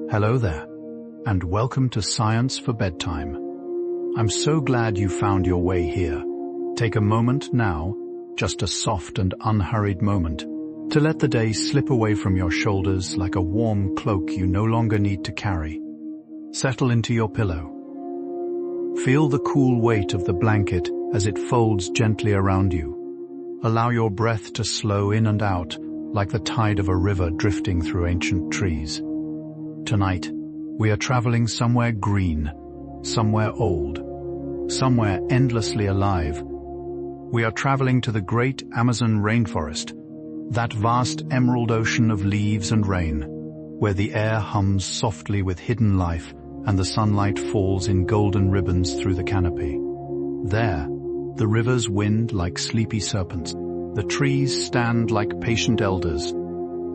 Hello there, and welcome to Science for Bedtime. I'm so glad you found your way here. Take a moment now, just a soft and unhurried moment, to let the day slip away from your shoulders like a warm cloak you no longer need to carry. Settle into your pillow. Feel the cool weight of the blanket as it folds gently around you. Allow your breath to slow in and out like the tide of a river drifting through ancient trees. Tonight, we are traveling somewhere green, somewhere old, somewhere endlessly alive. We are traveling to the great Amazon rainforest, that vast emerald ocean of leaves and rain, where the air hums softly with hidden life and the sunlight falls in golden ribbons through the canopy. There, the rivers wind like sleepy serpents, the trees stand like patient elders,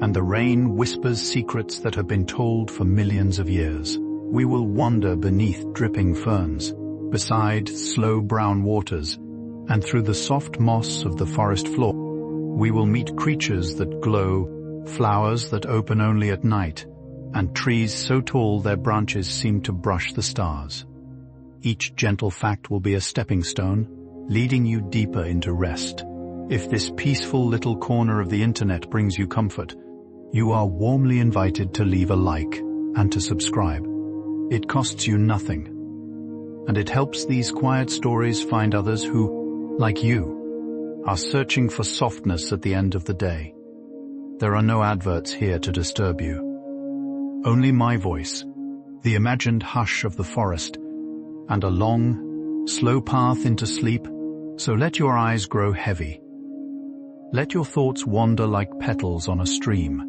and the rain whispers secrets that have been told for millions of years. We will wander beneath dripping ferns, beside slow brown waters, and through the soft moss of the forest floor. We will meet creatures that glow, flowers that open only at night, and trees so tall their branches seem to brush the stars. Each gentle fact will be a stepping stone, leading you deeper into rest. If this peaceful little corner of the internet brings you comfort, you are warmly invited to leave a like and to subscribe. It costs you nothing, and it helps these quiet stories find others who, like you, are searching for softness at the end of the day. There are no adverts here to disturb you. Only my voice, the imagined hush of the forest, and a long, slow path into sleep, so let your eyes grow heavy. Let your thoughts wander like petals on a stream.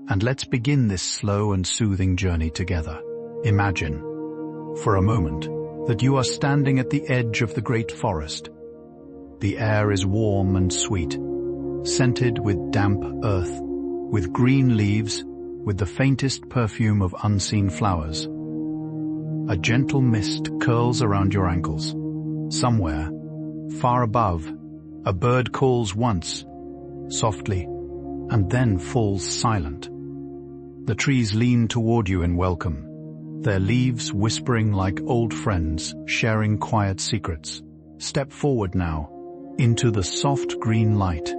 And let's begin this slow and soothing journey together. Imagine, for a moment, that you are standing at the edge of the great forest. The air is warm and sweet, scented with damp earth, with green leaves, with the faintest perfume of unseen flowers. A gentle mist curls around your ankles. Somewhere, far above, a bird calls once, softly, and then falls silent. The trees lean toward you in welcome, their leaves whispering like old friends, sharing quiet secrets. Step forward now, into the soft green light.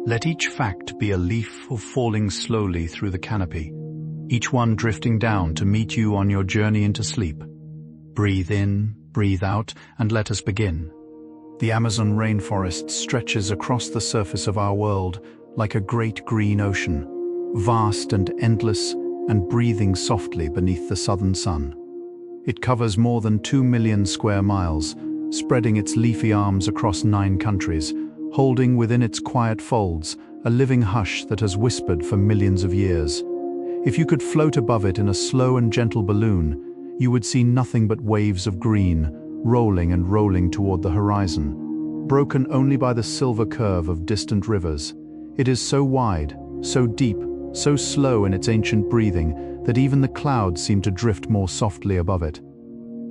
Let each fact be a leaf falling slowly through the canopy, each one drifting down to meet you on your journey into sleep. Breathe in, breathe out, and let us begin. The Amazon rainforest stretches across the surface of our world like a great green ocean, vast and endless and breathing softly beneath the southern sun. It covers more than 2 million square miles, spreading its leafy arms across 9 countries, holding within its quiet folds a living hush that has whispered for millions of years. If you could float above it in a slow and gentle balloon, you would see nothing but waves of green, rolling and rolling toward the horizon, broken only by the silver curve of distant rivers. It is so wide, so deep, so slow in its ancient breathing that even the clouds seem to drift more softly above it.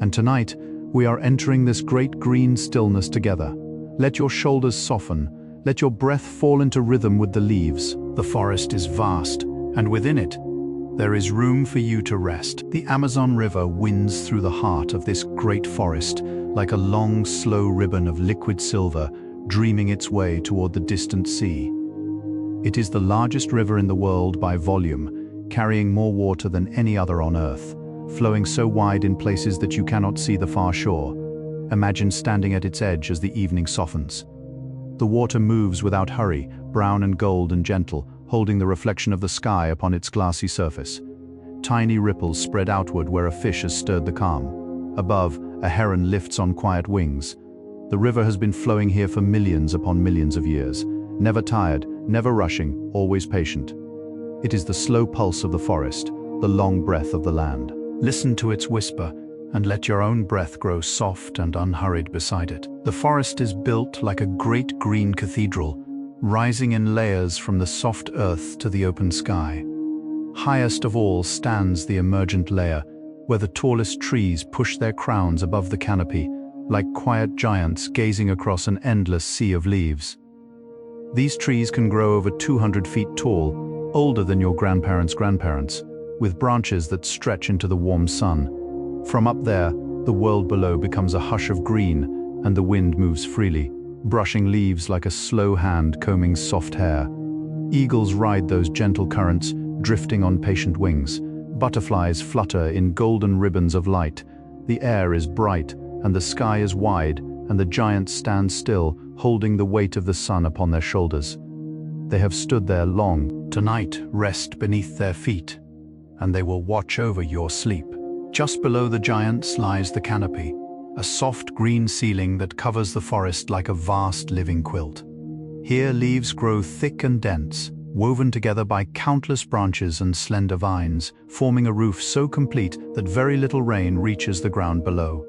And tonight, we are entering this great green stillness together. Let your shoulders soften, let your breath fall into rhythm with the leaves. The forest is vast, and within it, there is room for you to rest. The Amazon River winds through the heart of this great forest like a long, slow ribbon of liquid silver, dreaming its way toward the distant sea. It is the largest river in the world by volume, carrying more water than any other on Earth, flowing so wide in places that you cannot see the far shore. Imagine standing at its edge as the evening softens. The water moves without hurry, brown and gold and gentle, holding the reflection of the sky upon its glassy surface. Tiny ripples spread outward where a fish has stirred the calm. Above, a heron lifts on quiet wings. The river has been flowing here for millions upon millions of years, never tired, never rushing, always patient. It is the slow pulse of the forest, the long breath of the land. Listen to its whisper, and let your own breath grow soft and unhurried beside it. The forest is built like a great green cathedral, rising in layers from the soft earth to the open sky. Highest of all stands the emergent layer, where the tallest trees push their crowns above the canopy, like quiet giants gazing across an endless sea of leaves. These trees can grow over 200 feet tall, older than your grandparents' grandparents, with branches that stretch into the warm sun. From up there, the world below becomes a hush of green, and the wind moves freely, brushing leaves like a slow hand combing soft hair. Eagles ride those gentle currents, drifting on patient wings. Butterflies flutter in golden ribbons of light. The air is bright, and the sky is wide, and the giants stand still, holding the weight of the sun upon their shoulders. They have stood there long. Tonight, rest beneath their feet, and they will watch over your sleep. Just below the giants lies the canopy, a soft green ceiling that covers the forest like a vast living quilt. Here leaves grow thick and dense, woven together by countless branches and slender vines, forming a roof so complete that very little rain reaches the ground below.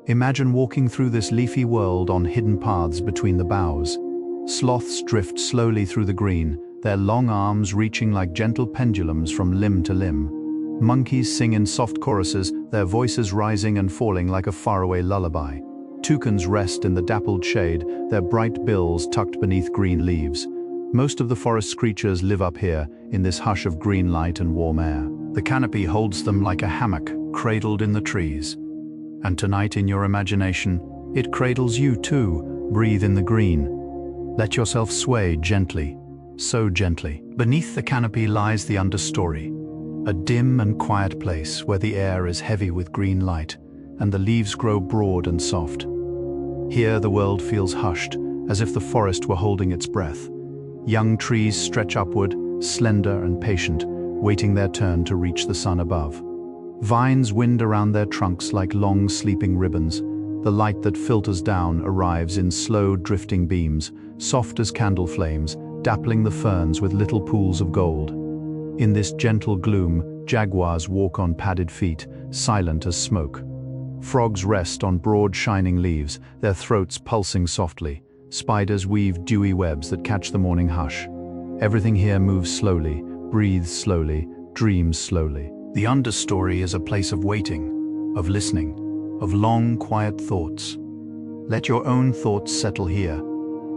Imagine walking through this leafy world on hidden paths between the boughs. Sloths drift slowly through the green, their long arms reaching like gentle pendulums from limb to limb. Monkeys sing in soft choruses, their voices rising and falling like a faraway lullaby. Toucans rest in the dappled shade, their bright bills tucked beneath green leaves. Most of the forest's creatures live up here, in this hush of green light and warm air. The canopy holds them like a hammock, cradled in the trees. And tonight in your imagination, it cradles you too. Breathe in the green. Let yourself sway gently, so gently. Beneath the canopy lies the understory, a dim and quiet place where the air is heavy with green light, and the leaves grow broad and soft. Here the world feels hushed, as if the forest were holding its breath. Young trees stretch upward, slender and patient, waiting their turn to reach the sun above. Vines wind around their trunks like long sleeping ribbons. The light that filters down arrives in slow drifting beams, soft as candle flames, dappling the ferns with little pools of gold. In this gentle gloom, jaguars walk on padded feet, silent as smoke. Frogs rest on broad shining leaves, their throats pulsing softly. Spiders weave dewy webs that catch the morning hush. Everything here moves slowly, breathes slowly, dreams slowly. The understory is a place of waiting, of listening, of long, quiet thoughts. Let your own thoughts settle here,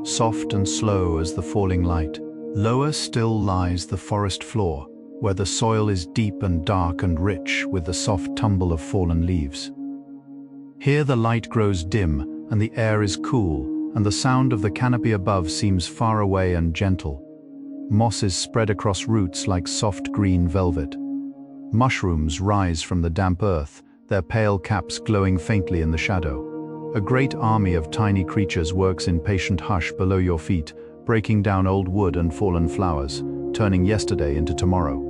soft and slow as the falling light. Lower still lies the forest floor, where the soil is deep and dark and rich with the soft tumble of fallen leaves. Here the light grows dim, and the air is cool, and the sound of the canopy above seems far away and gentle. Moss is spread across roots like soft green velvet. Mushrooms rise from the damp earth, their pale caps glowing faintly in the shadow. A great army of tiny creatures works in patient hush below your feet, breaking down old wood and fallen flowers, turning yesterday into tomorrow.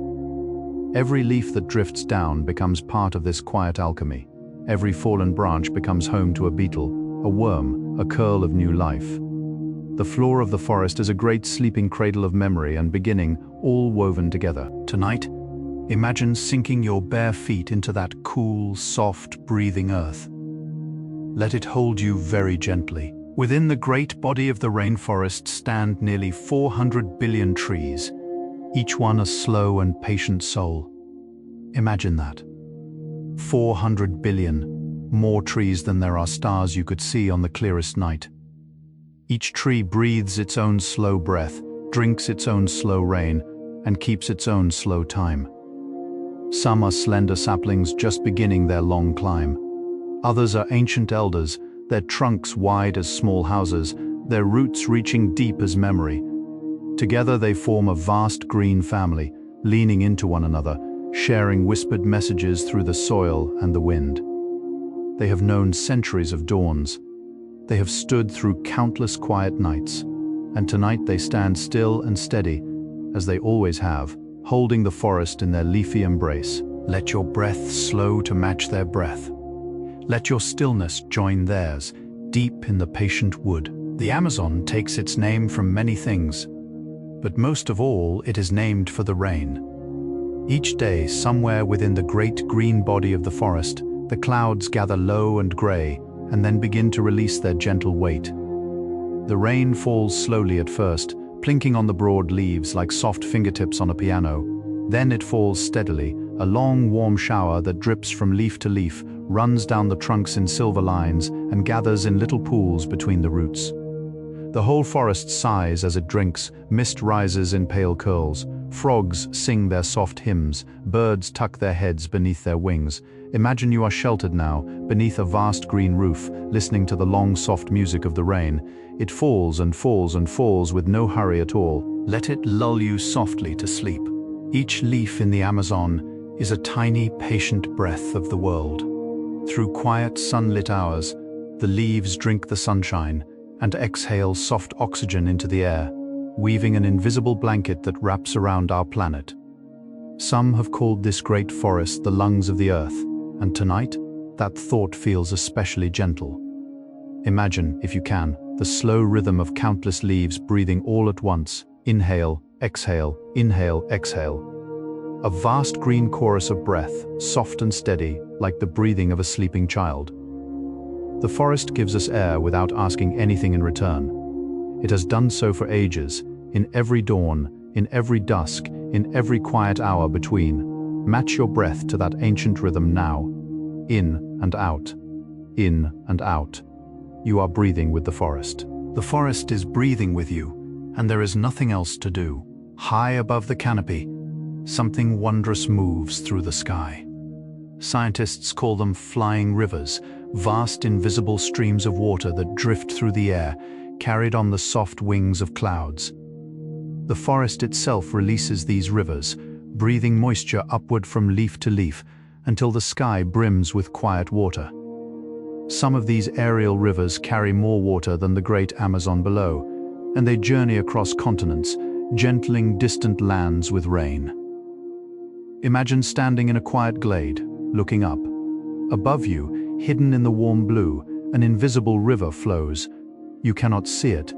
Every leaf that drifts down becomes part of this quiet alchemy. Every fallen branch becomes home to a beetle, a worm, a curl of new life. The floor of the forest is a great sleeping cradle of memory and beginning, all woven together. Tonight, imagine sinking your bare feet into that cool, soft, breathing earth. Let it hold you very gently. Within the great body of the rainforest stand nearly 400 billion trees, each one a slow and patient soul. Imagine that. 400 billion, more trees than there are stars you could see on the clearest night. Each tree breathes its own slow breath, drinks its own slow rain, and keeps its own slow time. Some are slender saplings just beginning their long climb. Others are ancient elders, their trunks wide as small houses, their roots reaching deep as memory. Together they form a vast green family, leaning into one another, sharing whispered messages through the soil and the wind. They have known centuries of dawns. They have stood through countless quiet nights, and tonight they stand still and steady, as they always have, holding the forest in their leafy embrace. Let your breath slow to match their breath. Let your stillness join theirs, deep in the patient wood. The Amazon takes its name from many things, but most of all it is named for the rain. Each day, somewhere within the great green body of the forest, the clouds gather low and grey, and then begin to release their gentle weight. The rain falls slowly at first, plinking on the broad leaves like soft fingertips on a piano. Then it falls steadily, a long warm shower that drips from leaf to leaf, runs down the trunks in silver lines, and gathers in little pools between the roots. The whole forest sighs as it drinks, mist rises in pale curls, Frogs sing their soft hymns, birds tuck their heads beneath their wings. Imagine you are sheltered now, beneath a vast green roof, listening to the long soft music of the rain. It falls and falls and falls with no hurry at all. Let it lull you softly to sleep. Each leaf in the Amazon is a tiny, patient breath of the world. Through quiet, sunlit hours, the leaves drink the sunshine and exhale soft oxygen into the air, weaving an invisible blanket that wraps around our planet. Some have called this great forest the lungs of the earth, and tonight, that thought feels especially gentle. Imagine, if you can, the slow rhythm of countless leaves breathing all at once. Inhale, exhale, inhale, exhale. A vast green chorus of breath, soft and steady, like the breathing of a sleeping child. The forest gives us air without asking anything in return. It has done so for ages, in every dawn, in every dusk, in every quiet hour between. Match your breath to that ancient rhythm now. In and out. In and out. You are breathing with the forest. The forest is breathing with you, and there is nothing else to do. High above the canopy, something wondrous moves through the sky. Scientists call them flying rivers, vast invisible streams of water that drift through the air, carried on the soft wings of clouds. The forest itself releases these rivers, breathing moisture upward from leaf to leaf until the sky brims with quiet water. Some of these aerial rivers carry more water than the great Amazon below, and they journey across continents, gentling distant lands with rain. Imagine standing in a quiet glade, looking up. Above you, hidden in the warm blue, an invisible river flows. You cannot see it,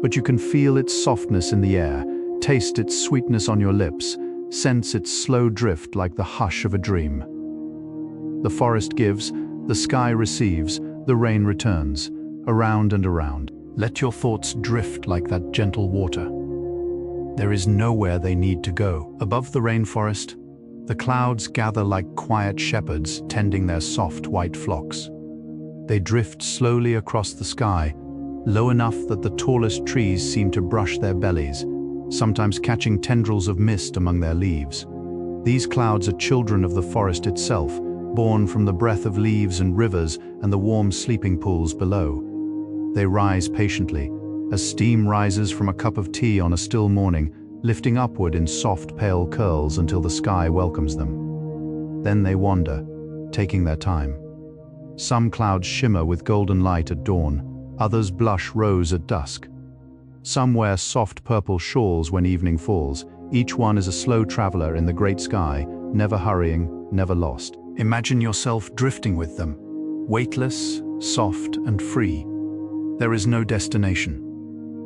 but you can feel its softness in the air, taste its sweetness on your lips, sense its slow drift like the hush of a dream. The forest gives, the sky receives, the rain returns, around and around. Let your thoughts drift like that gentle water. There is nowhere they need to go. Above the rainforest, the clouds gather like quiet shepherds tending their soft white flocks. They drift slowly across the sky, low enough that the tallest trees seem to brush their bellies, sometimes catching tendrils of mist among their leaves. These clouds are children of the forest itself, born from the breath of leaves and rivers and the warm sleeping pools below. They rise patiently, as steam rises from a cup of tea on a still morning, lifting upward in soft, pale curls until the sky welcomes them. Then they wander, taking their time. Some clouds shimmer with golden light at dawn, others blush rose at dusk. Some wear soft purple shawls when evening falls. Each one is a slow traveler in the great sky, never hurrying, never lost. Imagine yourself drifting with them, weightless, soft, and free. There is no destination,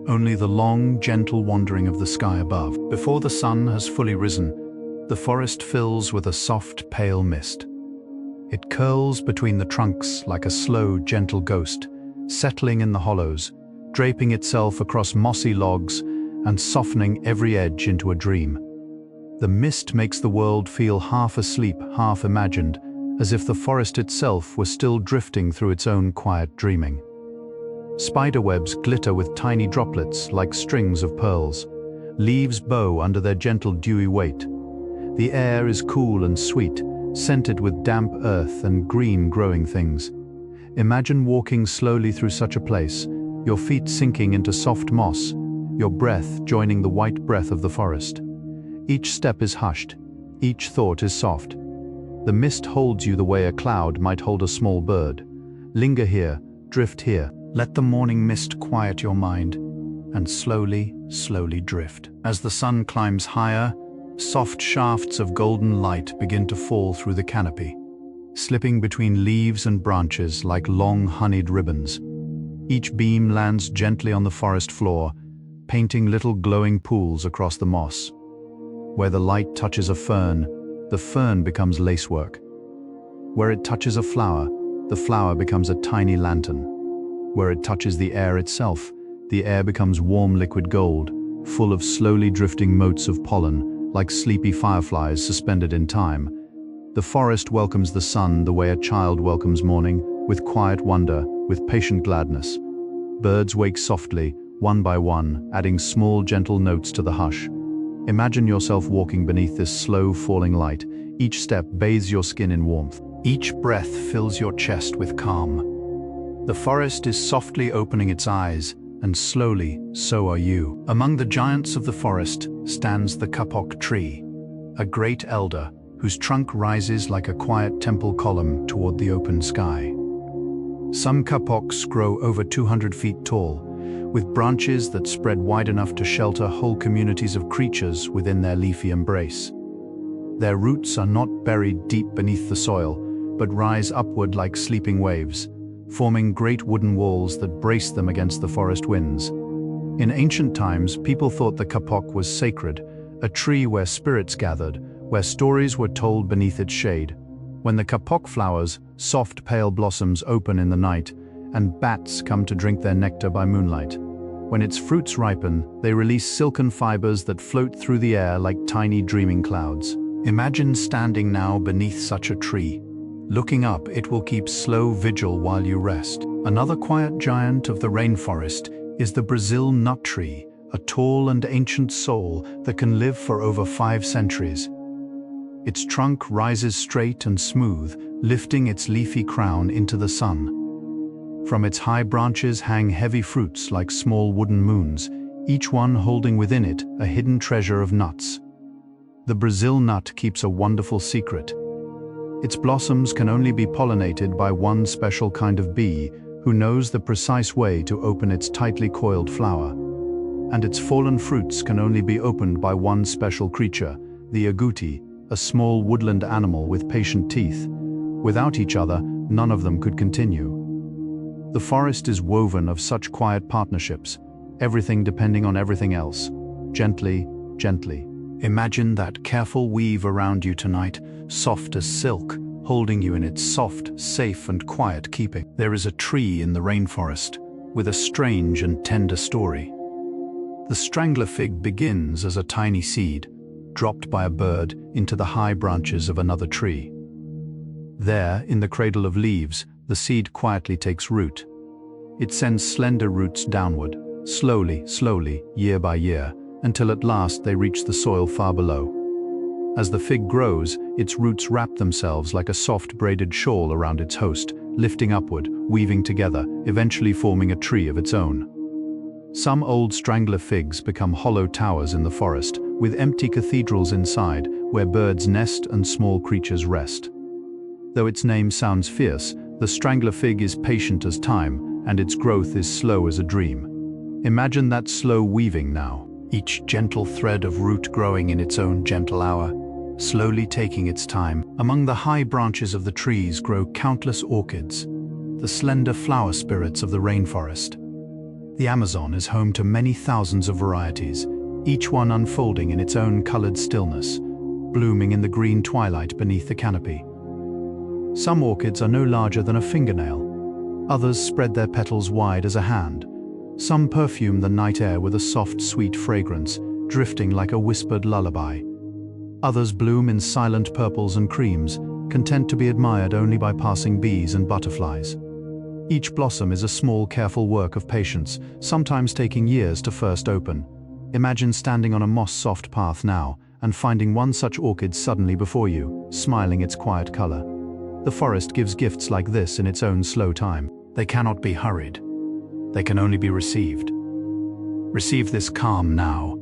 only the long, gentle wandering of the sky above. Before the sun has fully risen, the forest fills with a soft, pale mist. It curls between the trunks like a slow, gentle ghost, settling in the hollows, draping itself across mossy logs and softening every edge into a dream. The mist makes the world feel half asleep, half imagined, as if the forest itself were still drifting through its own quiet dreaming. Spiderwebs glitter with tiny droplets like strings of pearls. Leaves bow under their gentle dewy weight. The air is cool and sweet, scented with damp earth and green growing things. Imagine walking slowly through such a place, your feet sinking into soft moss, your breath joining the white breath of the forest. Each step is hushed, each thought is soft. The mist holds you the way a cloud might hold a small bird. Linger here, drift here. Let the morning mist quiet your mind, and slowly, slowly drift. As the sun climbs higher, soft shafts of golden light begin to fall through the canopy, slipping between leaves and branches like long honeyed ribbons. Each beam lands gently on the forest floor, painting little glowing pools across the moss. Where the light touches a fern, the fern becomes lacework. Where it touches a flower, the flower becomes a tiny lantern. Where it touches the air itself, the air becomes warm liquid gold, full of slowly drifting motes of pollen, like sleepy fireflies suspended in time. The forest welcomes the sun the way a child welcomes morning, with quiet wonder, with patient gladness. Birds wake softly, one by one, adding small gentle notes to the hush. Imagine yourself walking beneath this slow falling light. Each step bathes your skin in warmth. Each breath fills your chest with calm. The forest is softly opening its eyes, and slowly, so are you. Among the giants of the forest stands the kapok tree, a great elder whose trunk rises like a quiet temple column toward the open sky. Some kapoks grow over 200 feet tall, with branches that spread wide enough to shelter whole communities of creatures within their leafy embrace. Their roots are not buried deep beneath the soil, but rise upward like sleeping waves, forming great wooden walls that brace them against the forest winds. In ancient times, people thought the kapok was sacred, a tree where spirits gathered, where stories were told beneath its shade. When the kapok flowers, soft pale blossoms open in the night, and bats come to drink their nectar by moonlight. When its fruits ripen, they release silken fibers that float through the air like tiny dreaming clouds. Imagine standing now beneath such a tree. Looking up, it will keep slow vigil while you rest. Another quiet giant of the rainforest is the Brazil nut tree, a tall and ancient soul that can live for over 5 centuries. Its trunk rises straight and smooth, lifting its leafy crown into the sun. From its high branches hang heavy fruits like small wooden moons, each one holding within it a hidden treasure of nuts. The Brazil nut keeps a wonderful secret. Its blossoms can only be pollinated by one special kind of bee who knows the precise way to open its tightly coiled flower. And its fallen fruits can only be opened by one special creature, the agouti, a small woodland animal with patient teeth. Without each other, none of them could continue. The forest is woven of such quiet partnerships, everything depending on everything else. Gently, gently. Imagine that careful weave around you tonight, soft as silk, holding you in its soft, safe and quiet keeping. There is a tree in the rainforest with a strange and tender story. The strangler fig begins as a tiny seed, dropped by a bird into the high branches of another tree. There, in the cradle of leaves, the seed quietly takes root. It sends slender roots downward, slowly, slowly, year by year, until at last they reach the soil far below. As the fig grows, its roots wrap themselves like a soft braided shawl around its host, lifting upward, weaving together, eventually forming a tree of its own. Some old strangler figs become hollow towers in the forest, with empty cathedrals inside, where birds nest and small creatures rest. Though its name sounds fierce, the strangler fig is patient as time, and its growth is slow as a dream. Imagine that slow weaving now, each gentle thread of root growing in its own gentle hour, slowly taking its time. Among the high branches of the trees grow countless orchids, the slender flower spirits of the rainforest. The Amazon is home to many thousands of varieties, each one unfolding in its own colored stillness, blooming in the green twilight beneath the canopy. Some orchids are no larger than a fingernail. Others spread their petals wide as a hand. Some perfume the night air with a soft, sweet fragrance, drifting like a whispered lullaby. Others bloom in silent purples and creams, content to be admired only by passing bees and butterflies. Each blossom is a small, careful work of patience, sometimes taking years to first open. Imagine standing on a moss-soft path now, and finding one such orchid suddenly before you, smiling its quiet color. The forest gives gifts like this in its own slow time. They cannot be hurried. They can only be received. Receive this calm now,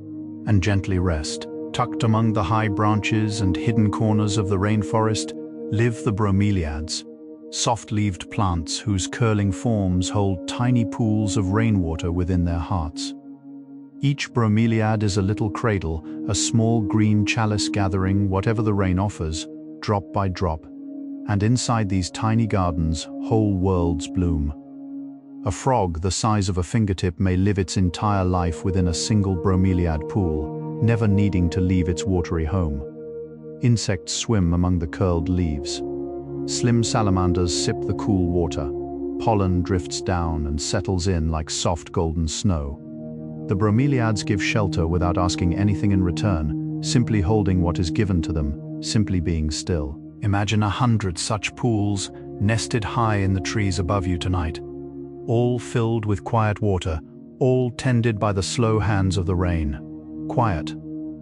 and gently rest. Tucked among the high branches and hidden corners of the rainforest live the bromeliads, soft-leaved plants whose curling forms hold tiny pools of rainwater within their hearts. Each bromeliad is a little cradle, a small green chalice gathering whatever the rain offers, drop by drop. And inside these tiny gardens, whole worlds bloom. A frog the size of a fingertip may live its entire life within a single bromeliad pool, never needing to leave its watery home. Insects swim among the curled leaves. Slim salamanders sip the cool water. Pollen drifts down and settles in like soft golden snow. The bromeliads give shelter without asking anything in return, simply holding what is given to them, simply being still. Imagine 100 such pools nested high in the trees above you tonight, all filled with quiet water, all tended by the slow hands of the rain. Quiet,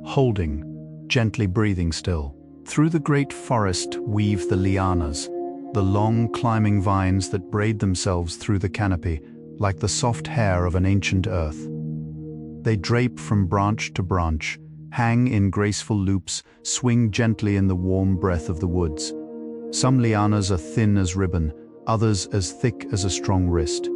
holding, gently breathing still. Through the great forest weave the lianas, the long climbing vines that braid themselves through the canopy like the soft hair of an ancient earth. They drape from branch to branch, hang in graceful loops, swing gently in the warm breath of the woods. Some lianas are thin as ribbon, others as thick as a strong wrist.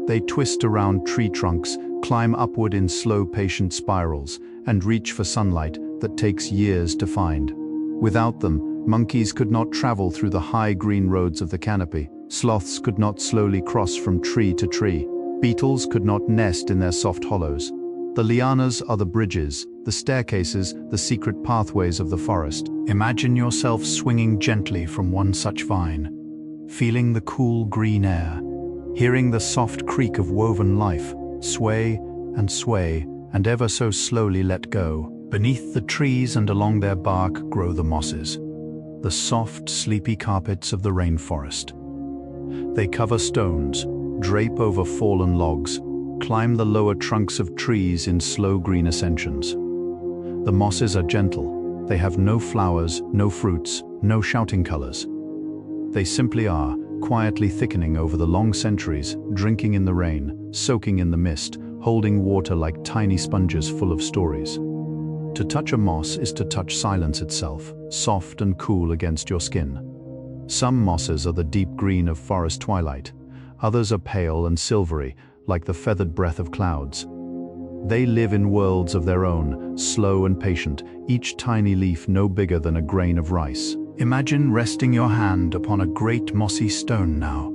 They twist around tree trunks, climb upward in slow, patient spirals, and reach for sunlight that takes years to find. Without them, monkeys could not travel through the high green roads of the canopy. Sloths could not slowly cross from tree to tree. Beetles could not nest in their soft hollows. The lianas are the bridges, the staircases, the secret pathways of the forest. Imagine yourself swinging gently from one such vine, feeling the cool green air, hearing the soft creak of woven life, sway, and ever so slowly let go. Beneath the trees and along their bark grow the mosses, the soft, sleepy carpets of the rainforest. They cover stones, drape over fallen logs, climb the lower trunks of trees in slow green ascensions. The mosses are gentle. They have no flowers, no fruits, no shouting colors. They simply are, quietly thickening over the long centuries, drinking in the rain, soaking in the mist, holding water like tiny sponges full of stories. To touch a moss is to touch silence itself, soft and cool against your skin. Some mosses are the deep green of forest twilight. Others are pale and silvery, like the feathered breath of clouds. They live in worlds of their own, slow and patient, each tiny leaf no bigger than a grain of rice. Imagine resting your hand upon a great mossy stone now,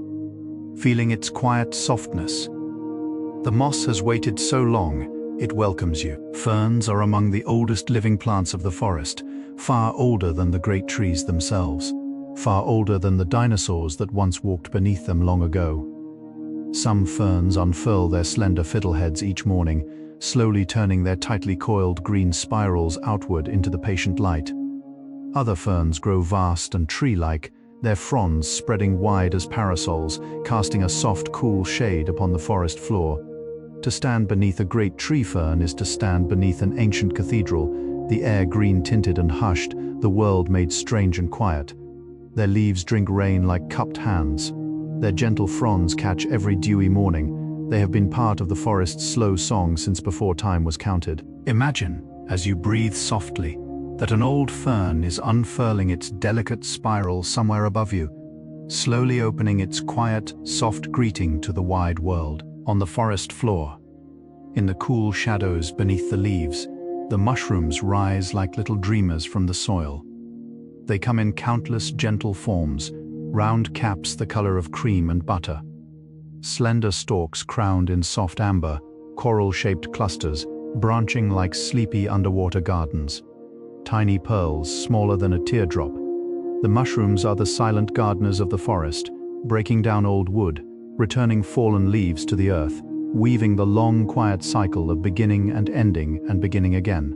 feeling its quiet softness. The moss has waited so long, it welcomes you. Ferns are among the oldest living plants of the forest, far older than the great trees themselves, far older than the dinosaurs that once walked beneath them long ago. Some ferns unfurl their slender fiddleheads each morning, slowly turning their tightly coiled green spirals outward into the patient light. Other ferns grow vast and tree-like, their fronds spreading wide as parasols, casting a soft, cool shade upon the forest floor. To stand beneath a great tree fern is to stand beneath an ancient cathedral, the air green-tinted and hushed, the world made strange and quiet. Their leaves drink rain like cupped hands. Their gentle fronds catch every dewy morning. They have been part of the forest's slow song since before time was counted. Imagine, as you breathe softly, that an old fern is unfurling its delicate spiral somewhere above you, slowly opening its quiet, soft greeting to the wide world. On the forest floor, in the cool shadows beneath the leaves, the mushrooms rise like little dreamers from the soil. They come in countless gentle forms, round caps the color of cream and butter, slender stalks crowned in soft amber, coral-shaped clusters, branching like sleepy underwater gardens, tiny pearls smaller than a teardrop. The mushrooms are the silent gardeners of the forest, breaking down old wood, returning fallen leaves to the earth, weaving the long, quiet cycle of beginning and beginning again.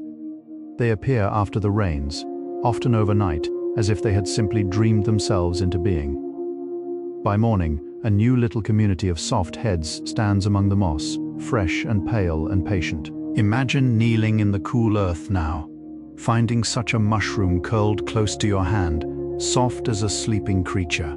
They appear after the rains, often overnight, as if they had simply dreamed themselves into being. By morning, a new little community of soft heads stands among the moss, fresh and pale and patient. Imagine kneeling in the cool earth now, finding such a mushroom curled close to your hand, soft as a sleeping creature.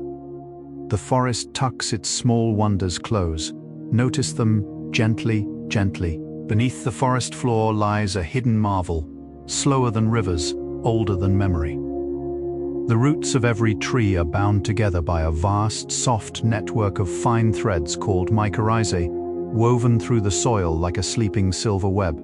The forest tucks its small wonders close. Notice them gently, gently. Beneath the forest floor lies a hidden marvel, slower than rivers, older than memory. The roots of every tree are bound together by a vast, soft network of fine threads called mycorrhizae, woven through the soil like a sleeping silver web.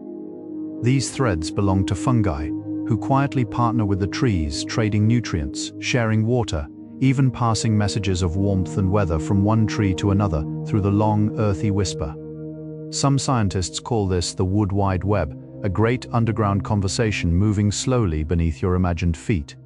These threads belong to fungi, who quietly partner with the trees, trading nutrients, sharing water, even passing messages of warmth and weather from one tree to another through the long, earthy whisper. Some scientists call this the wood wide web, a great underground conversation moving slowly beneath your imagined feet.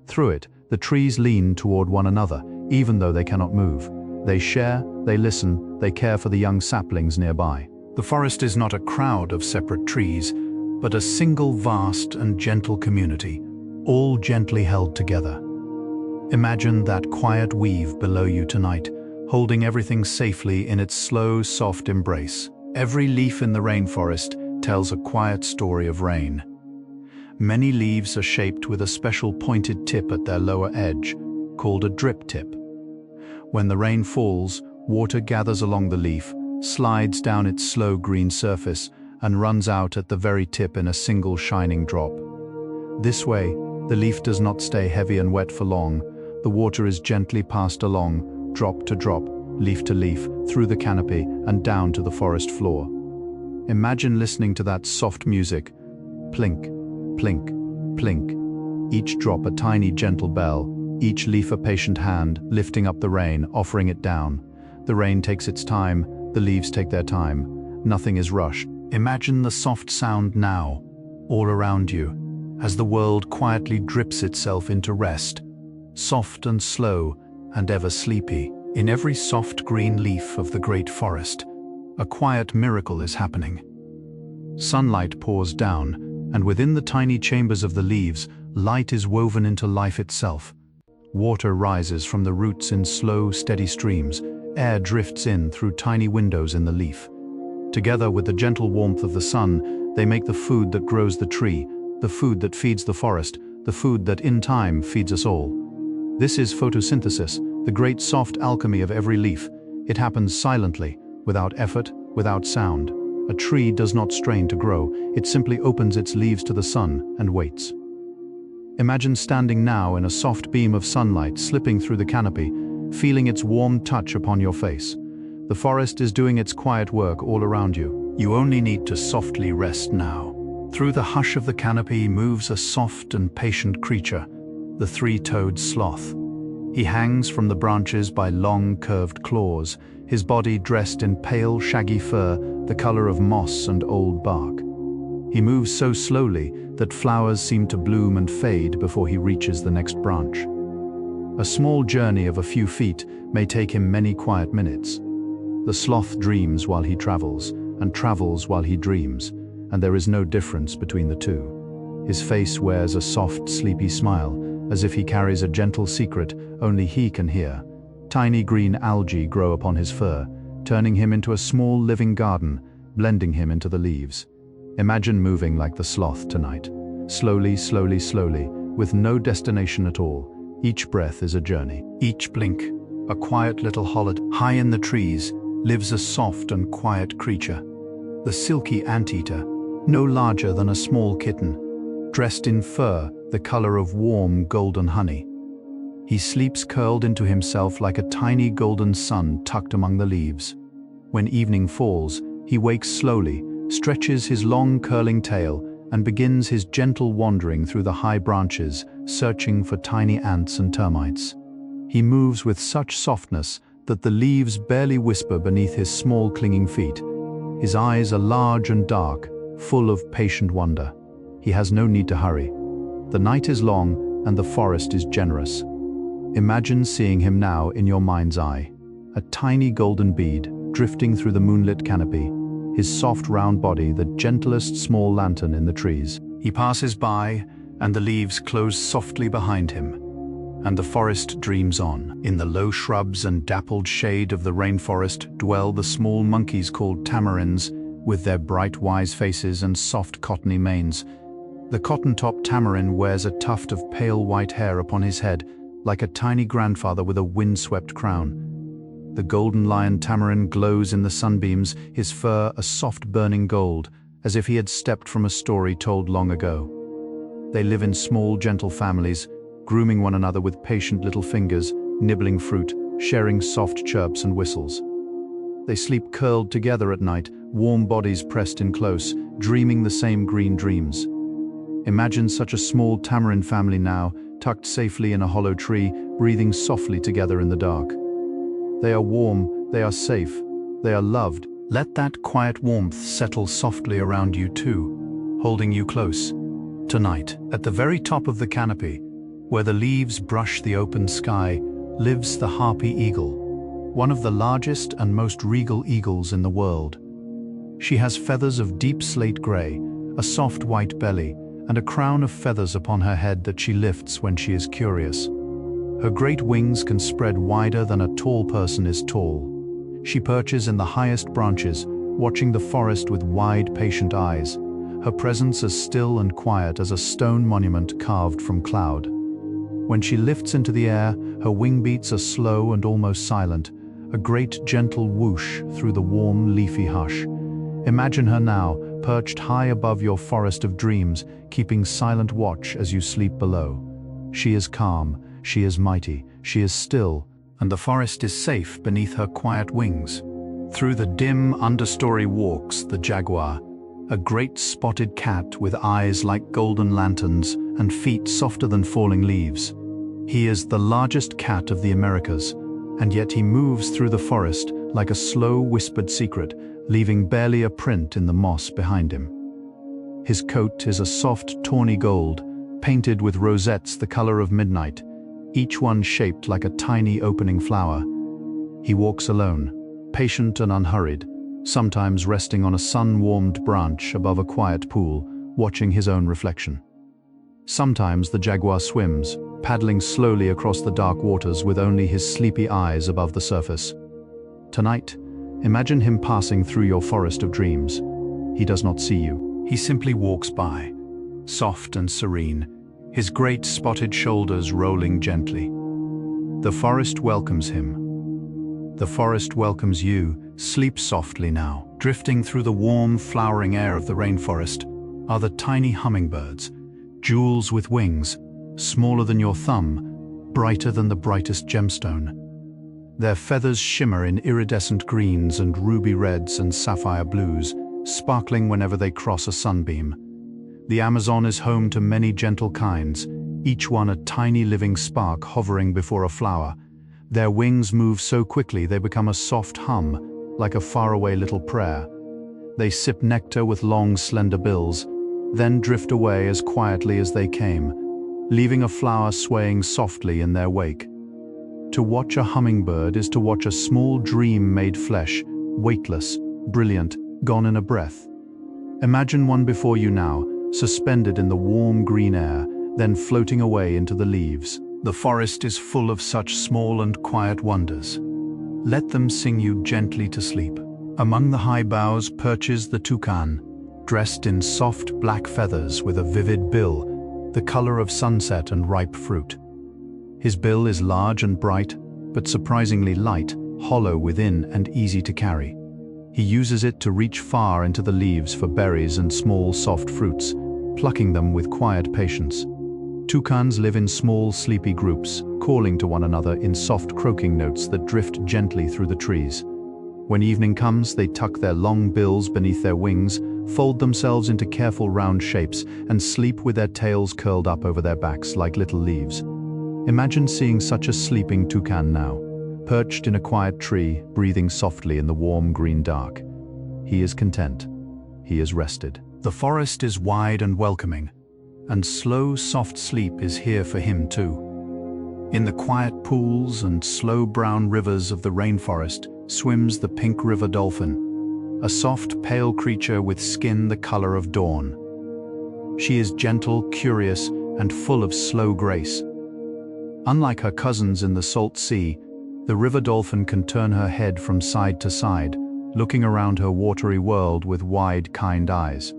Through it, the trees lean toward one another, even though they cannot move. They share, they listen, they care for the young saplings nearby. The forest is not a crowd of separate trees, but a single vast and gentle community, all gently held together. Imagine that quiet weave below you tonight, holding everything safely in its slow, soft embrace. Every leaf in the rainforest tells a quiet story of rain. Many leaves are shaped with a special pointed tip at their lower edge, called a drip tip. When the rain falls, water gathers along the leaf, slides down its slow green surface, and runs out at the very tip in a single shining drop. This way, the leaf does not stay heavy and wet for long. The water is gently passed along, drop to drop, leaf to leaf, through the canopy and down to the forest floor. Imagine listening to that soft music. Plink, plink, plink. Each drop a tiny gentle bell, each leaf a patient hand, lifting up the rain, offering it down. The rain takes its time, the leaves take their time. Nothing is rushed. Imagine the soft sound now, all around you, as the world quietly drips itself into rest, soft and slow and ever sleepy. In every soft green leaf of the great forest, a quiet miracle is happening. Sunlight pours down, and within the tiny chambers of the leaves, light is woven into life itself. Water rises from the roots in slow, steady streams. Air drifts in through tiny windows in the leaf. Together with the gentle warmth of the sun, they make the food that grows the tree, the food that feeds the forest, the food that in time feeds us all. This is photosynthesis, the great soft alchemy of every leaf. It happens silently, without effort, without sound. A tree does not strain to grow, it simply opens its leaves to the sun and waits. Imagine standing now in a soft beam of sunlight slipping through the canopy, feeling its warm touch upon your face. The forest is doing its quiet work all around you. You only need to softly rest now. Through the hush of the canopy moves a soft and patient creature, the three-toed sloth. He hangs from the branches by long, curved claws, his body dressed in pale, shaggy fur, the color of moss and old bark. He moves so slowly that flowers seem to bloom and fade before he reaches the next branch. A small journey of a few feet may take him many quiet minutes. The sloth dreams while he travels, and travels while he dreams, and there is no difference between the two. His face wears a soft, sleepy smile, as if he carries a gentle secret only he can hear. Tiny green algae grow upon his fur, turning him into a small living garden, blending him into the leaves. Imagine moving like the sloth tonight. Slowly, slowly, slowly, with no destination at all. Each breath is a journey. Each blink, a quiet little holiday. High in the trees lives a soft and quiet creature. The silky anteater, no larger than a small kitten, dressed in fur the color of warm golden honey. He sleeps curled into himself like a tiny golden sun tucked among the leaves. When evening falls, he wakes slowly, stretches his long curling tail, and begins his gentle wandering through the high branches, searching for tiny ants and termites. He moves with such softness that the leaves barely whisper beneath his small clinging feet. His eyes are large and dark, full of patient wonder. He has no need to hurry. The night is long and the forest is generous. Imagine seeing him now in your mind's eye. A tiny golden bead drifting through the moonlit canopy, his soft round body the gentlest small lantern in the trees. He passes by and the leaves close softly behind him, and the forest dreams on. In the low shrubs and dappled shade of the rainforest dwell the small monkeys called tamarins, with their bright wise faces and soft cottony manes. The cotton-topped tamarin wears a tuft of pale white hair upon his head, like a tiny grandfather with a wind-swept crown. The golden lion tamarin glows in the sunbeams, his fur a soft burning gold, as if he had stepped from a story told long ago. They live in small, gentle families, grooming one another with patient little fingers, nibbling fruit, sharing soft chirps and whistles. They sleep curled together at night, warm bodies pressed in close, dreaming the same green dreams. Imagine such a small tamarin family now, tucked safely in a hollow tree, breathing softly together in the dark. They are warm, they are safe, they are loved. Let that quiet warmth settle softly around you too, holding you close. Tonight, at the very top of the canopy, where the leaves brush the open sky, lives the harpy eagle, one of the largest and most regal eagles in the world. She has feathers of deep slate gray, a soft white belly, and a crown of feathers upon her head that she lifts when she is curious. Her great wings can spread wider than a tall person is tall. She perches in the highest branches, watching the forest with wide, patient eyes. her presence as still and quiet as a stone monument carved from cloud. When she lifts into the air, her wing beats are slow and almost silent, a great gentle whoosh through the warm, leafy hush. Imagine her now, perched high above your forest of dreams, keeping silent watch as you sleep below. She is calm, she is mighty, she is still, and the forest is safe beneath her quiet wings. Through the dim understory walks the jaguar, a great spotted cat with eyes like golden lanterns and feet softer than falling leaves. He is the largest cat of the Americas, and yet he moves through the forest like a slow whispered secret, leaving barely a print in the moss behind him. His coat is a soft tawny gold, painted with rosettes the color of midnight, each one shaped like a tiny opening flower. He walks alone, patient and unhurried, sometimes resting on a sun-warmed branch above a quiet pool, watching his own reflection. Sometimes the jaguar swims, paddling slowly across the dark waters with only his sleepy eyes above the surface. Tonight, imagine him passing through your forest of dreams. He does not see you. He simply walks by, soft and serene, his great spotted shoulders rolling gently. The forest welcomes him. The forest welcomes you. Sleep softly now. Drifting through the warm, flowering air of the rainforest are the tiny hummingbirds, jewels with wings, smaller than your thumb, brighter than the brightest gemstone. Their feathers shimmer in iridescent greens and ruby reds and sapphire blues, sparkling whenever they cross a sunbeam. The Amazon is home to many gentle kinds, each one a tiny living spark hovering before a flower. Their wings move so quickly they become a soft hum, like a faraway little prayer. They sip nectar with long, slender bills, then drift away as quietly as they came, leaving a flower swaying softly in their wake. To watch a hummingbird is to watch a small dream made flesh, weightless, brilliant, gone in a breath. Imagine one before you now, suspended in the warm green air, then floating away into the leaves. The forest is full of such small and quiet wonders. Let them sing you gently to sleep. Among the high boughs perches the toucan, dressed in soft black feathers with a vivid bill, the color of sunset and ripe fruit. His bill is large and bright, but surprisingly light, hollow within and easy to carry. He uses it to reach far into the leaves for berries and small soft fruits, plucking them with quiet patience. Toucans live in small, sleepy groups, calling to one another in soft croaking notes that drift gently through the trees. When evening comes, they tuck their long bills beneath their wings, fold themselves into careful round shapes, and sleep with their tails curled up over their backs like little leaves. Imagine seeing such a sleeping toucan now, perched in a quiet tree, breathing softly in the warm green dark. He is content. He is rested. The forest is wide and welcoming, and slow, soft sleep is here for him too. In the quiet pools and slow brown rivers of the rainforest swims the pink river dolphin, a soft, pale creature with skin the color of dawn. She is gentle, curious, and full of slow grace. Unlike her cousins in the salt sea, the river dolphin can turn her head from side to side, looking around her watery world with wide, kind eyes.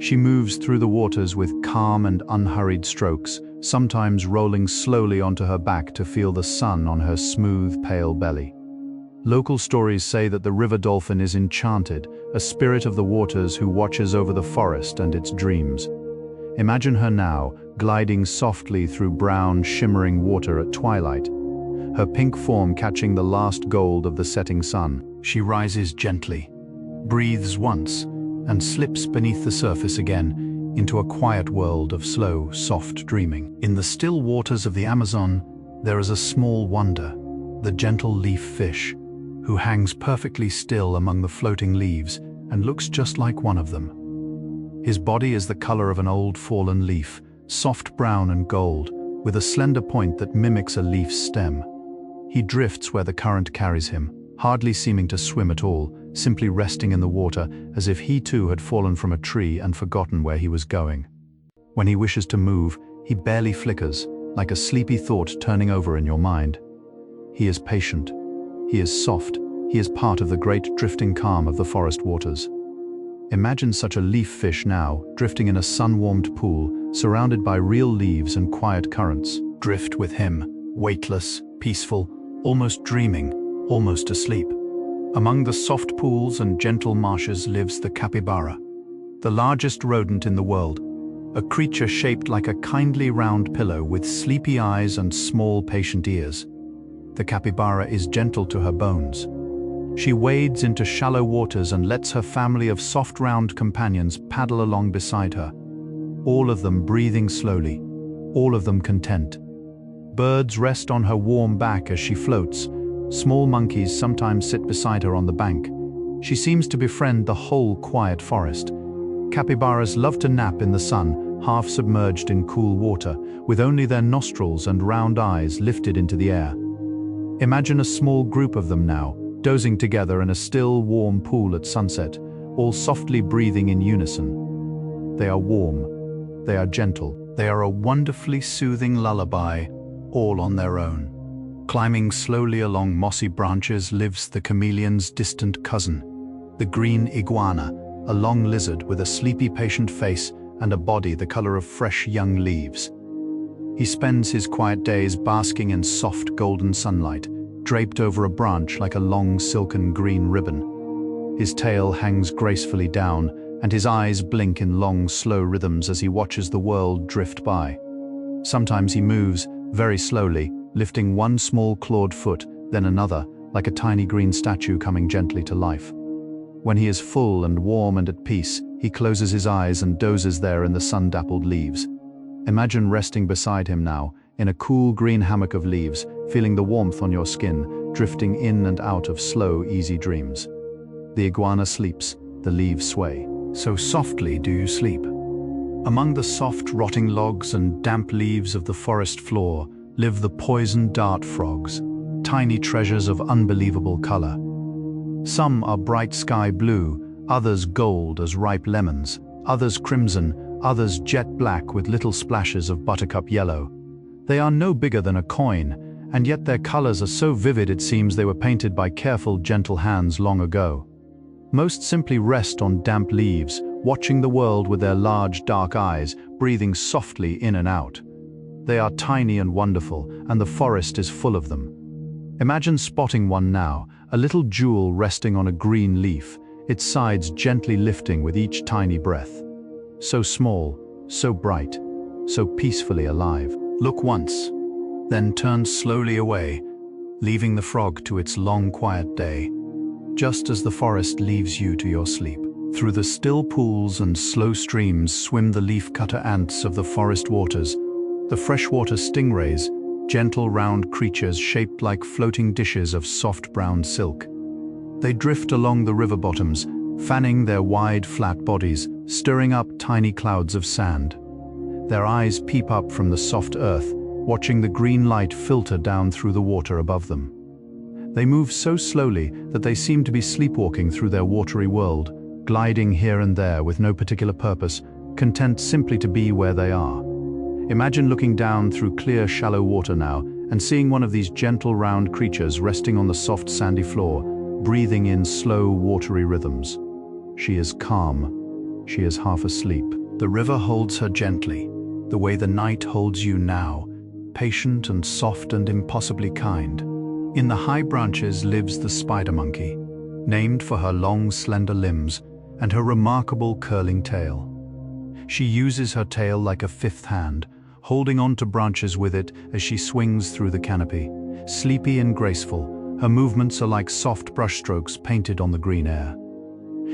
She moves through the waters with calm and unhurried strokes, sometimes rolling slowly onto her back to feel the sun on her smooth, pale belly. Local stories say that the river dolphin is enchanted, a spirit of the waters who watches over the forest and its dreams. Imagine her now, gliding softly through brown, shimmering water at twilight, her pink form catching the last gold of the setting sun. She rises gently, breathes once, and slips beneath the surface again into a quiet world of slow, soft dreaming. In the still waters of the Amazon, there is a small wonder, the gentle leaf fish, who hangs perfectly still among the floating leaves and looks just like one of them. His body is the color of an old fallen leaf, soft brown and gold, with a slender point that mimics a leaf's stem. He drifts where the current carries him, hardly seeming to swim at all, simply resting in the water as if he too had fallen from a tree and forgotten where he was going. When he wishes to move, he barely flickers, like a sleepy thought turning over in your mind. He is patient. He is soft. He is part of the great drifting calm of the forest waters. Imagine such a leaf fish now, drifting in a sun-warmed pool, surrounded by real leaves and quiet currents. Drift with him, weightless, peaceful, almost dreaming, almost asleep. Among the soft pools and gentle marshes lives the capybara, the largest rodent in the world, a creature shaped like a kindly round pillow with sleepy eyes and small patient ears. The capybara is gentle to her bones. She wades into shallow waters and lets her family of soft round companions paddle along beside her, all of them breathing slowly, all of them content. Birds rest on her warm back as she floats. Small monkeys sometimes sit beside her on the bank. She seems to befriend the whole quiet forest. Capybaras love to nap in the sun, half submerged in cool water, with only their nostrils and round eyes lifted into the air. Imagine a small group of them now, dozing together in a still, warm pool at sunset, all softly breathing in unison. They are warm. They are gentle. They are a wonderfully soothing lullaby, all on their own. Climbing slowly along mossy branches lives the chameleon's distant cousin, the green iguana, a long lizard with a sleepy patient face and a body the color of fresh young leaves. He spends his quiet days basking in soft golden sunlight, draped over a branch like a long silken green ribbon. His tail hangs gracefully down, and his eyes blink in long, slow rhythms as he watches the world drift by. Sometimes he moves, very slowly, lifting one small clawed foot, then another, like a tiny green statue coming gently to life. When he is full and warm and at peace, he closes his eyes and dozes there in the sun-dappled leaves. Imagine resting beside him now, in a cool green hammock of leaves, feeling the warmth on your skin, drifting in and out of slow, easy dreams. The iguana sleeps, the leaves sway. So softly do you sleep. Among the soft, rotting logs and damp leaves of the forest floor live the poison dart frogs, tiny treasures of unbelievable color. Some are bright sky blue, others gold as ripe lemons, others crimson, others jet black with little splashes of buttercup yellow. They are no bigger than a coin, and yet their colors are so vivid it seems they were painted by careful, gentle hands long ago. Most simply rest on damp leaves, watching the world with their large, dark eyes, breathing softly in and out. They are tiny and wonderful, and the forest is full of them. Imagine spotting one now, a little jewel resting on a green leaf, its sides gently lifting with each tiny breath. So small, so bright, so peacefully alive. Look once, then turn slowly away, leaving the frog to its long, quiet day, just as the forest leaves you to your sleep. Through the still pools and slow streams swim the leaf-cutter ants of the forest waters, the freshwater stingrays, gentle round creatures shaped like floating dishes of soft brown silk. They drift along the river bottoms, fanning their wide, flat bodies, stirring up tiny clouds of sand. Their eyes peep up from the soft earth, watching the green light filter down through the water above them. They move so slowly that they seem to be sleepwalking through their watery world, gliding here and there with no particular purpose, content simply to be where they are. Imagine looking down through clear, shallow water now and seeing one of these gentle, round creatures resting on the soft, sandy floor, breathing in slow, watery rhythms. She is calm. She is half asleep. The river holds her gently, the way the night holds you now, patient and soft and impossibly kind. In the high branches lives the spider monkey, named for her long, slender limbs and her remarkable curling tail. She uses her tail like a fifth hand, holding on to branches with it as she swings through the canopy. Sleepy and graceful, her movements are like soft brushstrokes painted on the green air.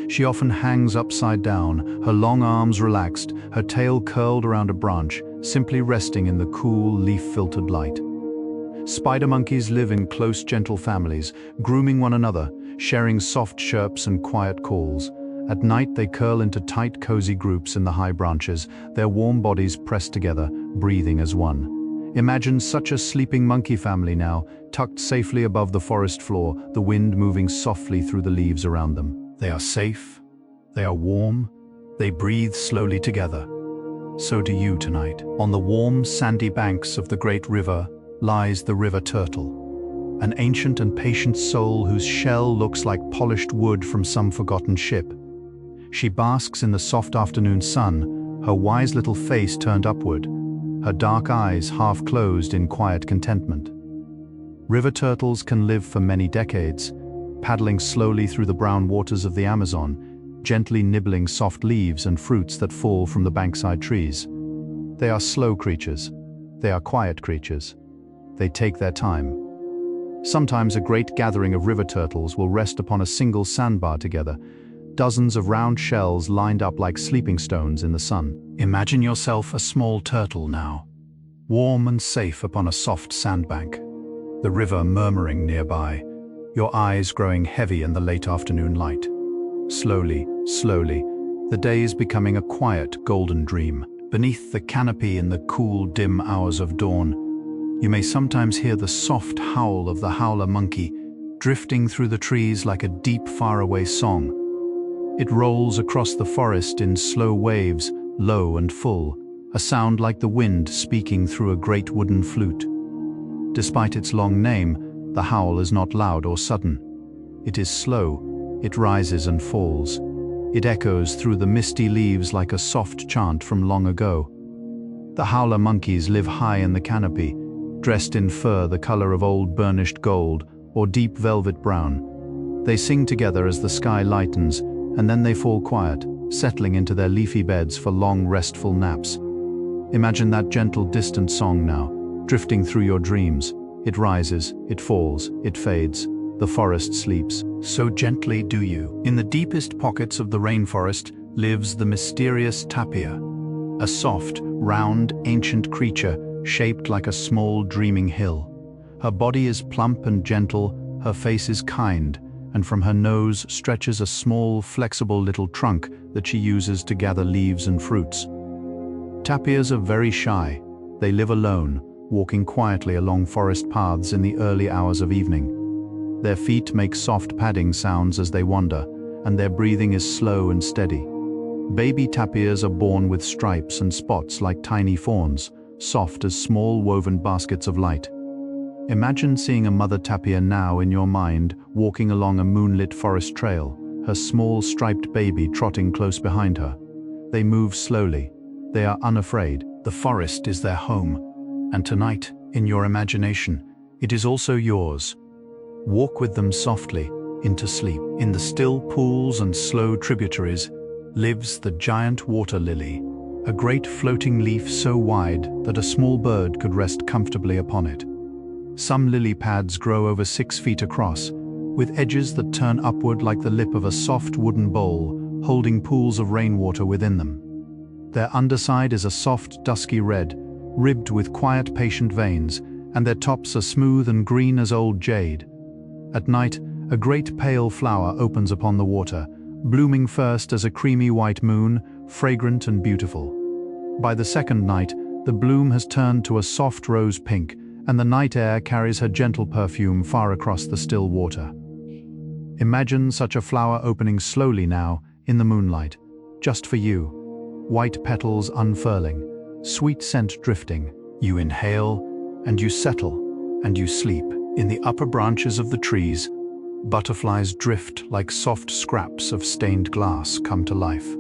She often hangs upside down, her long arms relaxed, her tail curled around a branch, simply resting in the cool, leaf-filtered light. Spider monkeys live in close, gentle families, grooming one another, sharing soft chirps and quiet calls. At night they curl into tight, cozy groups in the high branches, their warm bodies pressed together, breathing as one. Imagine such a sleeping monkey family now, tucked safely above the forest floor, the wind moving softly through the leaves around them. They are safe, they are warm, they breathe slowly together. So do you tonight. On the warm, sandy banks of the great river lies the river turtle, an ancient and patient soul whose shell looks like polished wood from some forgotten ship. She basks in the soft afternoon sun, her wise little face turned upward, her dark eyes half closed in quiet contentment. River turtles can live for many decades, paddling slowly through the brown waters of the Amazon, gently nibbling soft leaves and fruits that fall from the bankside trees. They are slow creatures. They are quiet creatures. They take their time. Sometimes a great gathering of river turtles will rest upon a single sandbar together, dozens of round shells lined up like sleeping stones in the sun. Imagine yourself a small turtle now, warm and safe upon a soft sandbank, the river murmuring nearby, your eyes growing heavy in the late afternoon light. Slowly, slowly, the day is becoming a quiet, golden dream. Beneath the canopy in the cool, dim hours of dawn, you may sometimes hear the soft howl of the howler monkey, drifting through the trees like a deep, faraway song. It rolls across the forest in slow waves, low and full, a sound like the wind speaking through a great wooden flute. Despite its long name, the howl is not loud or sudden. It is slow, it rises and falls. It echoes through the misty leaves like a soft chant from long ago. The howler monkeys live high in the canopy, dressed in fur the color of old burnished gold or deep velvet brown. They sing together as the sky lightens, and then they fall quiet, settling into their leafy beds for long, restful naps. Imagine that gentle, distant song now, drifting through your dreams. It rises, it falls, it fades. The forest sleeps. So gently do you. In the deepest pockets of the rainforest lives the mysterious tapir, a soft, round, ancient creature shaped like a small, dreaming hill. Her body is plump and gentle, her face is kind, and from her nose stretches a small, flexible little trunk that she uses to gather leaves and fruits. Tapirs are very shy. They live alone, walking quietly along forest paths in the early hours of evening. Their feet make soft padding sounds as they wander, and their breathing is slow and steady. Baby tapirs are born with stripes and spots like tiny fawns, soft as small woven baskets of light. Imagine seeing a mother tapir now in your mind, walking along a moonlit forest trail, her small striped baby trotting close behind her. They move slowly. They are unafraid. The forest is their home. And tonight, in your imagination, it is also yours. Walk with them softly into sleep. In the still pools and slow tributaries lives the giant water lily, a great floating leaf so wide that a small bird could rest comfortably upon it. Some lily pads grow over 6 feet across, with edges that turn upward like the lip of a soft wooden bowl, holding pools of rainwater within them. Their underside is a soft, dusky red, ribbed with quiet, patient veins, and their tops are smooth and green as old jade. At night, a great pale flower opens upon the water, blooming first as a creamy white moon, fragrant and beautiful. By the second night, the bloom has turned to a soft rose pink, and the night air carries her gentle perfume far across the still water. Imagine such a flower opening slowly now, in the moonlight, just for you. White petals unfurling, sweet scent drifting. You inhale, and you settle, and you sleep. In the upper branches of the trees, butterflies drift like soft scraps of stained glass come to life.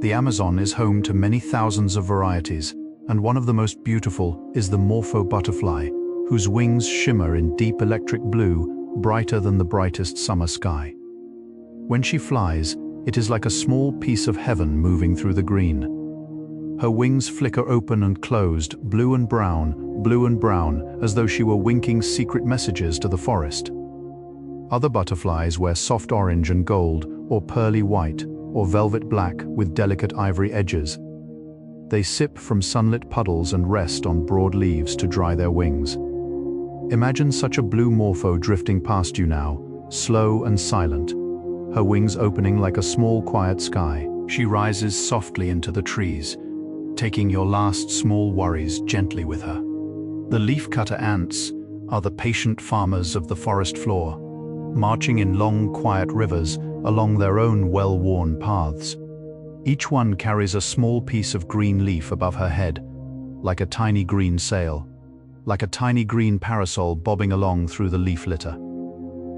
The Amazon is home to many thousands of varieties, and one of the most beautiful is the morpho butterfly, whose wings shimmer in deep electric blue, brighter than the brightest summer sky. When she flies, it is like a small piece of heaven moving through the green. Her wings flicker open and closed, blue and brown, as though she were winking secret messages to the forest. Other butterflies wear soft orange and gold, or pearly white, or velvet black with delicate ivory edges. They sip from sunlit puddles and rest on broad leaves to dry their wings. Imagine such a blue morpho drifting past you now, slow and silent, her wings opening like a small quiet sky. She rises softly into the trees, taking your last small worries gently with her. The leafcutter ants are the patient farmers of the forest floor, marching in long, quiet rivers along their own well-worn paths. Each one carries a small piece of green leaf above her head, like a tiny green sail, like a tiny green parasol bobbing along through the leaf litter.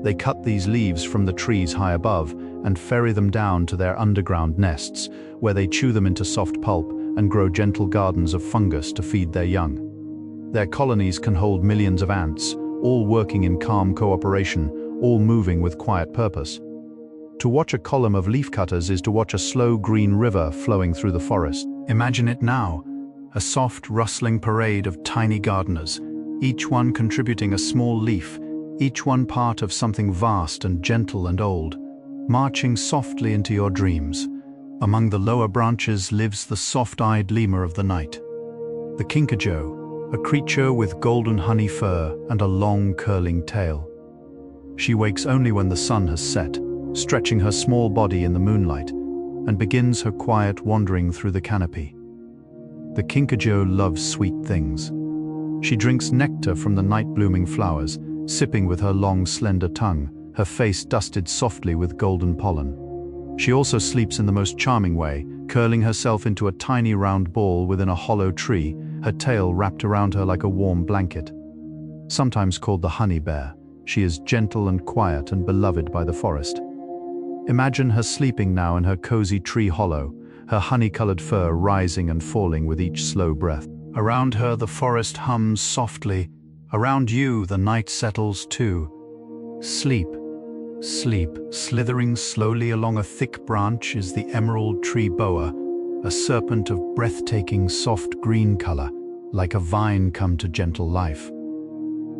They cut these leaves from the trees high above and ferry them down to their underground nests, where they chew them into soft pulp and grow gentle gardens of fungus to feed their young. Their colonies can hold millions of ants, all working in calm cooperation, all moving with quiet purpose. To watch a column of leafcutters is to watch a slow green river flowing through the forest. Imagine it now, a soft, rustling parade of tiny gardeners, each one contributing a small leaf, each one part of something vast and gentle and old, marching softly into your dreams. Among the lower branches lives the soft-eyed lemur of the night, the kinkajou, a creature with golden honey fur and a long curling tail. She wakes only when the sun has set, stretching her small body in the moonlight, and begins her quiet wandering through the canopy. The kinkajou loves sweet things. She drinks nectar from the night-blooming flowers, sipping with her long, slender tongue, her face dusted softly with golden pollen. She also sleeps in the most charming way, curling herself into a tiny round ball within a hollow tree, her tail wrapped around her like a warm blanket. Sometimes called the honey bear, she is gentle and quiet and beloved by the forest. Imagine her sleeping now in her cozy tree hollow, her honey-colored fur rising and falling with each slow breath. Around her the forest hums softly. Around you the night settles too. Sleep, sleep. Slithering slowly along a thick branch is the emerald tree boa, a serpent of breathtaking soft green color, like a vine come to gentle life.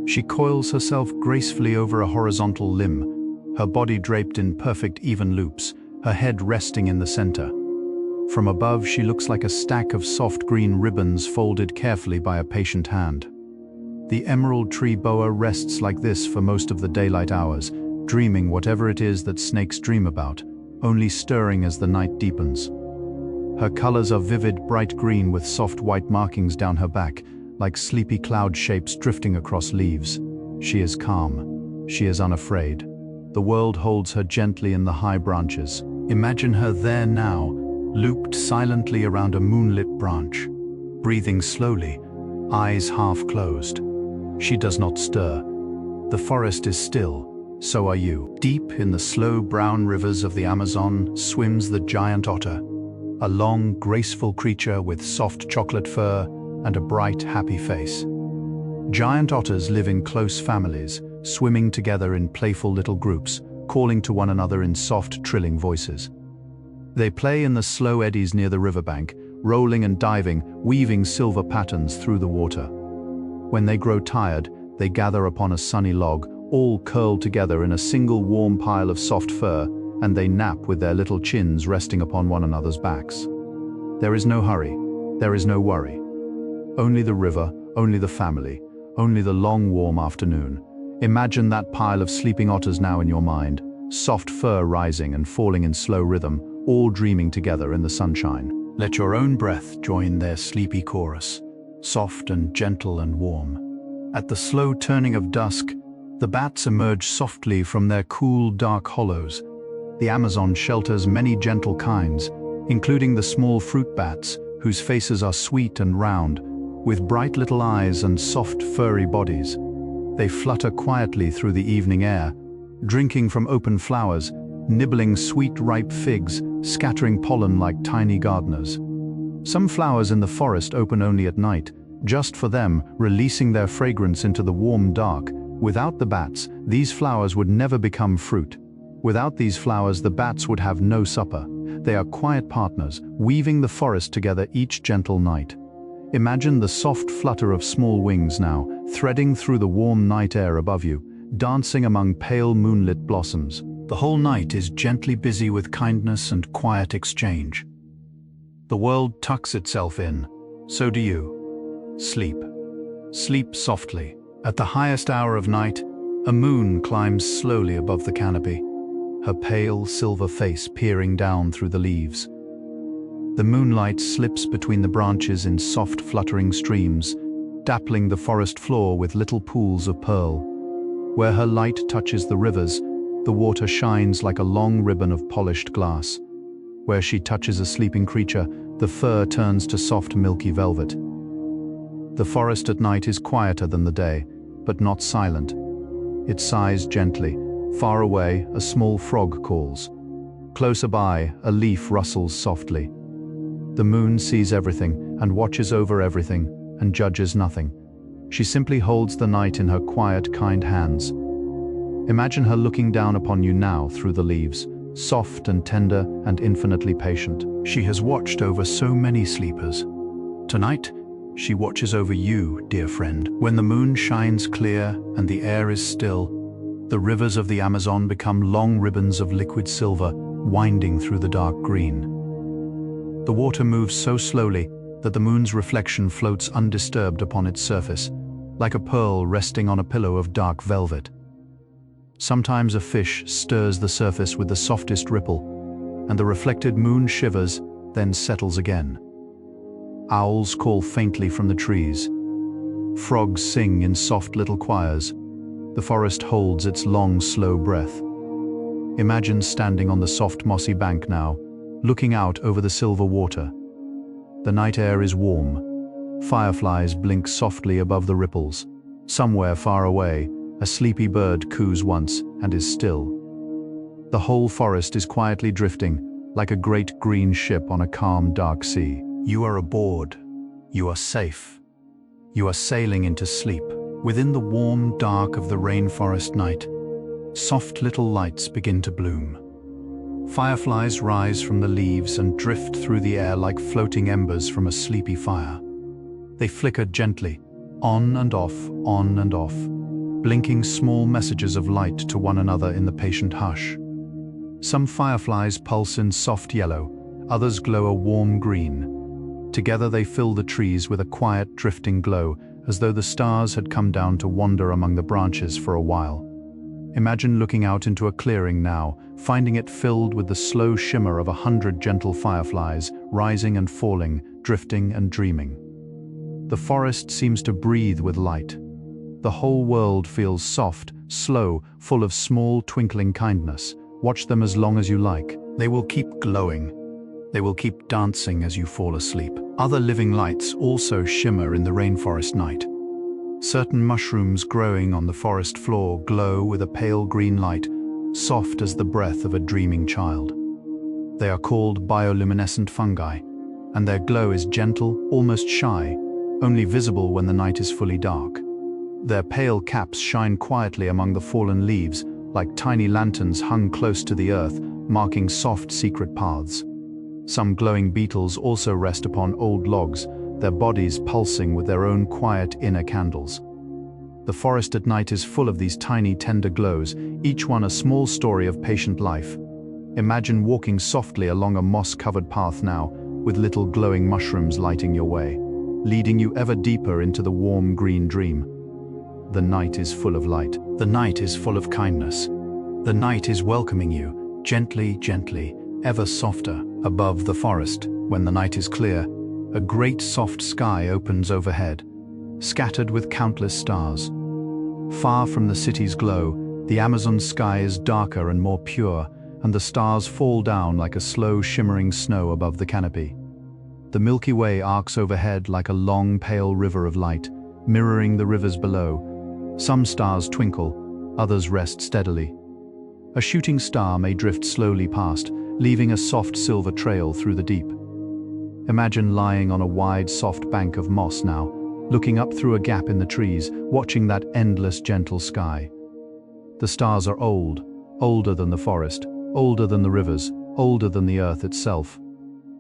She coils herself gracefully over a horizontal limb, her body draped in perfect even loops, her head resting in the center. From above, she looks like a stack of soft green ribbons folded carefully by a patient hand. The emerald tree boa rests like this for most of the daylight hours, dreaming whatever it is that snakes dream about, only stirring as the night deepens. Her colors are vivid, bright green with soft white markings down her back, like sleepy cloud shapes drifting across leaves. She is calm. She is unafraid. The world holds her gently in the high branches. Imagine her there now, looped silently around a moonlit branch, breathing slowly, eyes half closed. She does not stir. The forest is still, so are you. Deep in the slow brown rivers of the Amazon swims the giant otter, a long, graceful creature with soft chocolate fur and a bright, happy face. Giant otters live in close families, swimming together in playful little groups, calling to one another in soft, trilling voices. They play in the slow eddies near the riverbank, rolling and diving, weaving silver patterns through the water. When they grow tired, they gather upon a sunny log, all curled together in a single warm pile of soft fur, and they nap with their little chins resting upon one another's backs. There is no hurry, there is no worry. Only the river, only the family, only the long warm afternoon. Imagine that pile of sleeping otters now in your mind, soft fur rising and falling in slow rhythm, all dreaming together in the sunshine. Let your own breath join their sleepy chorus, soft and gentle and warm. At the slow turning of dusk, the bats emerge softly from their cool, dark hollows. The Amazon shelters many gentle kinds, including the small fruit bats, whose faces are sweet and round, with bright little eyes and soft, furry bodies. They flutter quietly through the evening air, drinking from open flowers, nibbling sweet, ripe figs, scattering pollen like tiny gardeners. Some flowers in the forest open only at night, just for them, releasing their fragrance into the warm dark. Without the bats, these flowers would never become fruit. Without these flowers, the bats would have no supper. They are quiet partners, weaving the forest together each gentle night. Imagine the soft flutter of small wings now, threading through the warm night air above you, dancing among pale moonlit blossoms. The whole night is gently busy with kindness and quiet exchange. The world tucks itself in, so do you. Sleep. Sleep softly. At the highest hour of night, a moon climbs slowly above the canopy, her pale silver face peering down through the leaves. The moonlight slips between the branches in soft fluttering streams, dappling the forest floor with little pools of pearl. Where her light touches the rivers, the water shines like a long ribbon of polished glass. Where she touches a sleeping creature, the fur turns to soft milky velvet. The forest at night is quieter than the day, but not silent. It sighs gently. Far away, a small frog calls. Closer by, a leaf rustles softly. The moon sees everything and watches over everything and judges nothing. She simply holds the night in her quiet, kind hands. Imagine her looking down upon you now through the leaves, soft and tender and infinitely patient. She has watched over so many sleepers. Tonight, she watches over you, dear friend. When the moon shines clear and the air is still, the rivers of the Amazon become long ribbons of liquid silver winding through the dark green. The water moves so slowly that the moon's reflection floats undisturbed upon its surface, like a pearl resting on a pillow of dark velvet. Sometimes a fish stirs the surface with the softest ripple, and the reflected moon shivers, then settles again. Owls call faintly from the trees. Frogs sing in soft little choirs. The forest holds its long, slow breath. Imagine standing on the soft mossy bank now, looking out over the silver water. The night air is warm. Fireflies blink softly above the ripples. Somewhere far away, a sleepy bird coos once and is still. The whole forest is quietly drifting, like a great green ship on a calm, dark sea. You are aboard. You are safe. You are sailing into sleep. Within the warm dark of the rainforest night, soft little lights begin to bloom. Fireflies rise from the leaves and drift through the air like floating embers from a sleepy fire. They flicker gently, on and off, blinking small messages of light to one another in the patient hush. Some fireflies pulse in soft yellow, others glow a warm green. Together they fill the trees with a quiet, drifting glow, as though the stars had come down to wander among the branches for a while. Imagine looking out into a clearing now, finding it filled with the slow shimmer of 100 gentle fireflies, rising and falling, drifting and dreaming. The forest seems to breathe with light. The whole world feels soft, slow, full of small, twinkling kindness. Watch them as long as you like. They will keep glowing. They will keep dancing as you fall asleep. Other living lights also shimmer in the rainforest night. Certain mushrooms growing on the forest floor glow with a pale green light, soft as the breath of a dreaming child. They are called bioluminescent fungi, and their glow is gentle, almost shy, only visible when the night is fully dark. Their pale caps shine quietly among the fallen leaves, like tiny lanterns hung close to the earth, marking soft, secret paths. Some glowing beetles also rest upon old logs, their bodies pulsing with their own quiet inner candles. The forest at night is full of these tiny, tender glows, each one a small story of patient life. Imagine walking softly along a moss-covered path now, with little glowing mushrooms lighting your way, leading you ever deeper into the warm green dream. The night is full of light. The night is full of kindness. The night is welcoming you, gently, gently, ever softer. Above the forest, when the night is clear, a great soft sky opens overhead, scattered with countless stars. Far from the city's glow, the Amazon sky is darker and more pure, and the stars fall down like a slow shimmering snow above the canopy. The Milky Way arcs overhead like a long pale river of light, mirroring the rivers below. Some stars twinkle, others rest steadily. A shooting star may drift slowly past, leaving a soft silver trail through the deep. Imagine lying on a wide, soft bank of moss now, looking up through a gap in the trees, watching that endless, gentle sky. The stars are old, older than the forest, older than the rivers, older than the earth itself.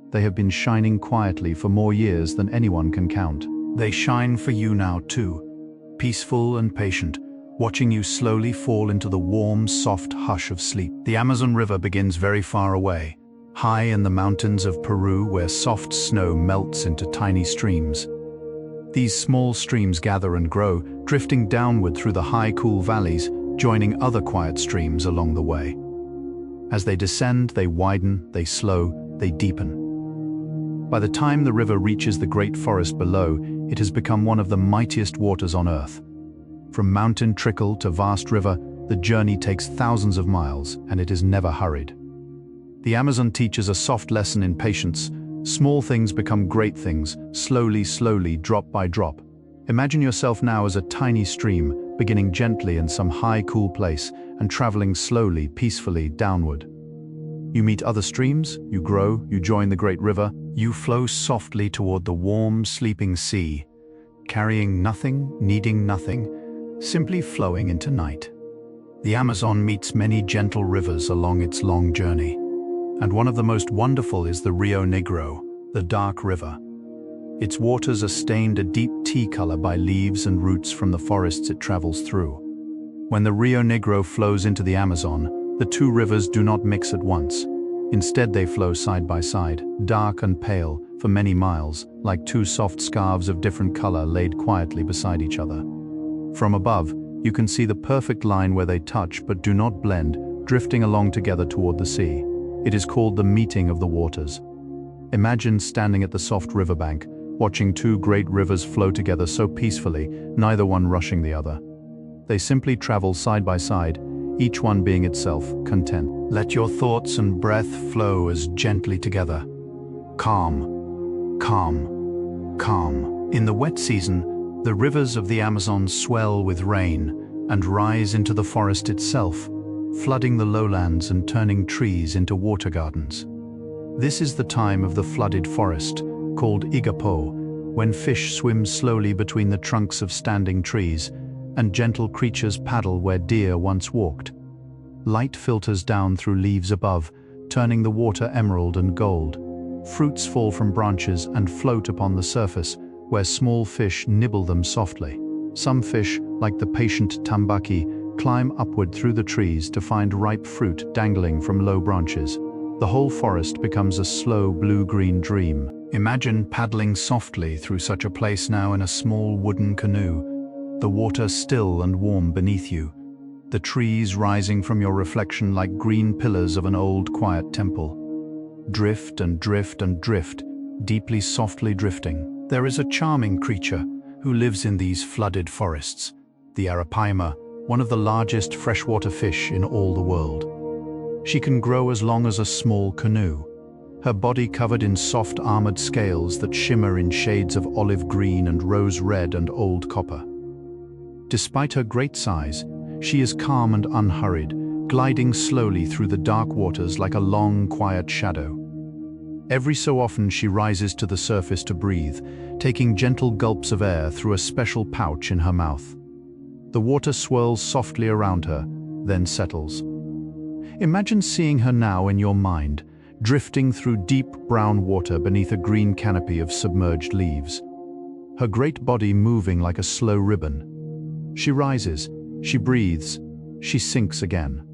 They have been shining quietly for more years than anyone can count. They shine for you now too, peaceful and patient, watching you slowly fall into the warm, soft hush of sleep. The Amazon River begins very far away, high in the mountains of Peru where soft snow melts into tiny streams. These small streams gather and grow, drifting downward through the high, cool valleys, joining other quiet streams along the way. As they descend, they widen, they slow, they deepen. By the time the river reaches the great forest below, it has become one of the mightiest waters on earth. From mountain trickle to vast river, the journey takes thousands of miles, and it is never hurried. The Amazon teaches a soft lesson in patience. Small things become great things, slowly, slowly, drop by drop. Imagine yourself now as a tiny stream, beginning gently in some high, cool place and traveling slowly, peacefully downward. You meet other streams, you grow, you join the great river, you flow softly toward the warm, sleeping sea, carrying nothing, needing nothing, simply flowing into night. The Amazon meets many gentle rivers along its long journey, and one of the most wonderful is the Rio Negro, the dark river. Its waters are stained a deep tea color by leaves and roots from the forests it travels through. When the Rio Negro flows into the Amazon, the two rivers do not mix at once. Instead, they flow side by side, dark and pale, for many miles, like two soft scarves of different color laid quietly beside each other. From above, you can see the perfect line where they touch but do not blend, drifting along together toward the sea. It is called the meeting of the waters. Imagine standing at the soft riverbank, watching two great rivers flow together so peacefully, neither one rushing the other. They simply travel side by side, each one being itself, content. Let your thoughts and breath flow as gently together. Calm, calm, calm. In the wet season, the rivers of the Amazon swell with rain and rise into the forest itself, flooding the lowlands and turning trees into water gardens. This is the time of the flooded forest, called Igapo, when fish swim slowly between the trunks of standing trees and gentle creatures paddle where deer once walked. Light filters down through leaves above, turning the water emerald and gold. Fruits fall from branches and float upon the surface, where small fish nibble them softly. Some fish, like the patient tambaki, climb upward through the trees to find ripe fruit dangling from low branches. The whole forest becomes a slow blue-green dream. Imagine paddling softly through such a place now in a small wooden canoe, the water still and warm beneath you, the trees rising from your reflection like green pillars of an old quiet temple. Drift and drift and drift, deeply softly drifting. There is a charming creature who lives in these flooded forests, the arapaima, one of the largest freshwater fish in all the world. She can grow as long as a small canoe, her body covered in soft armored scales that shimmer in shades of olive green and rose red and old copper. Despite her great size, she is calm and unhurried, gliding slowly through the dark waters like a long, quiet shadow. Every so often she rises to the surface to breathe, taking gentle gulps of air through a special pouch in her mouth. The water swirls softly around her, then settles. Imagine seeing her now in your mind, drifting through deep brown water beneath a green canopy of submerged leaves, her great body moving like a slow ribbon. She rises, she breathes, she sinks again.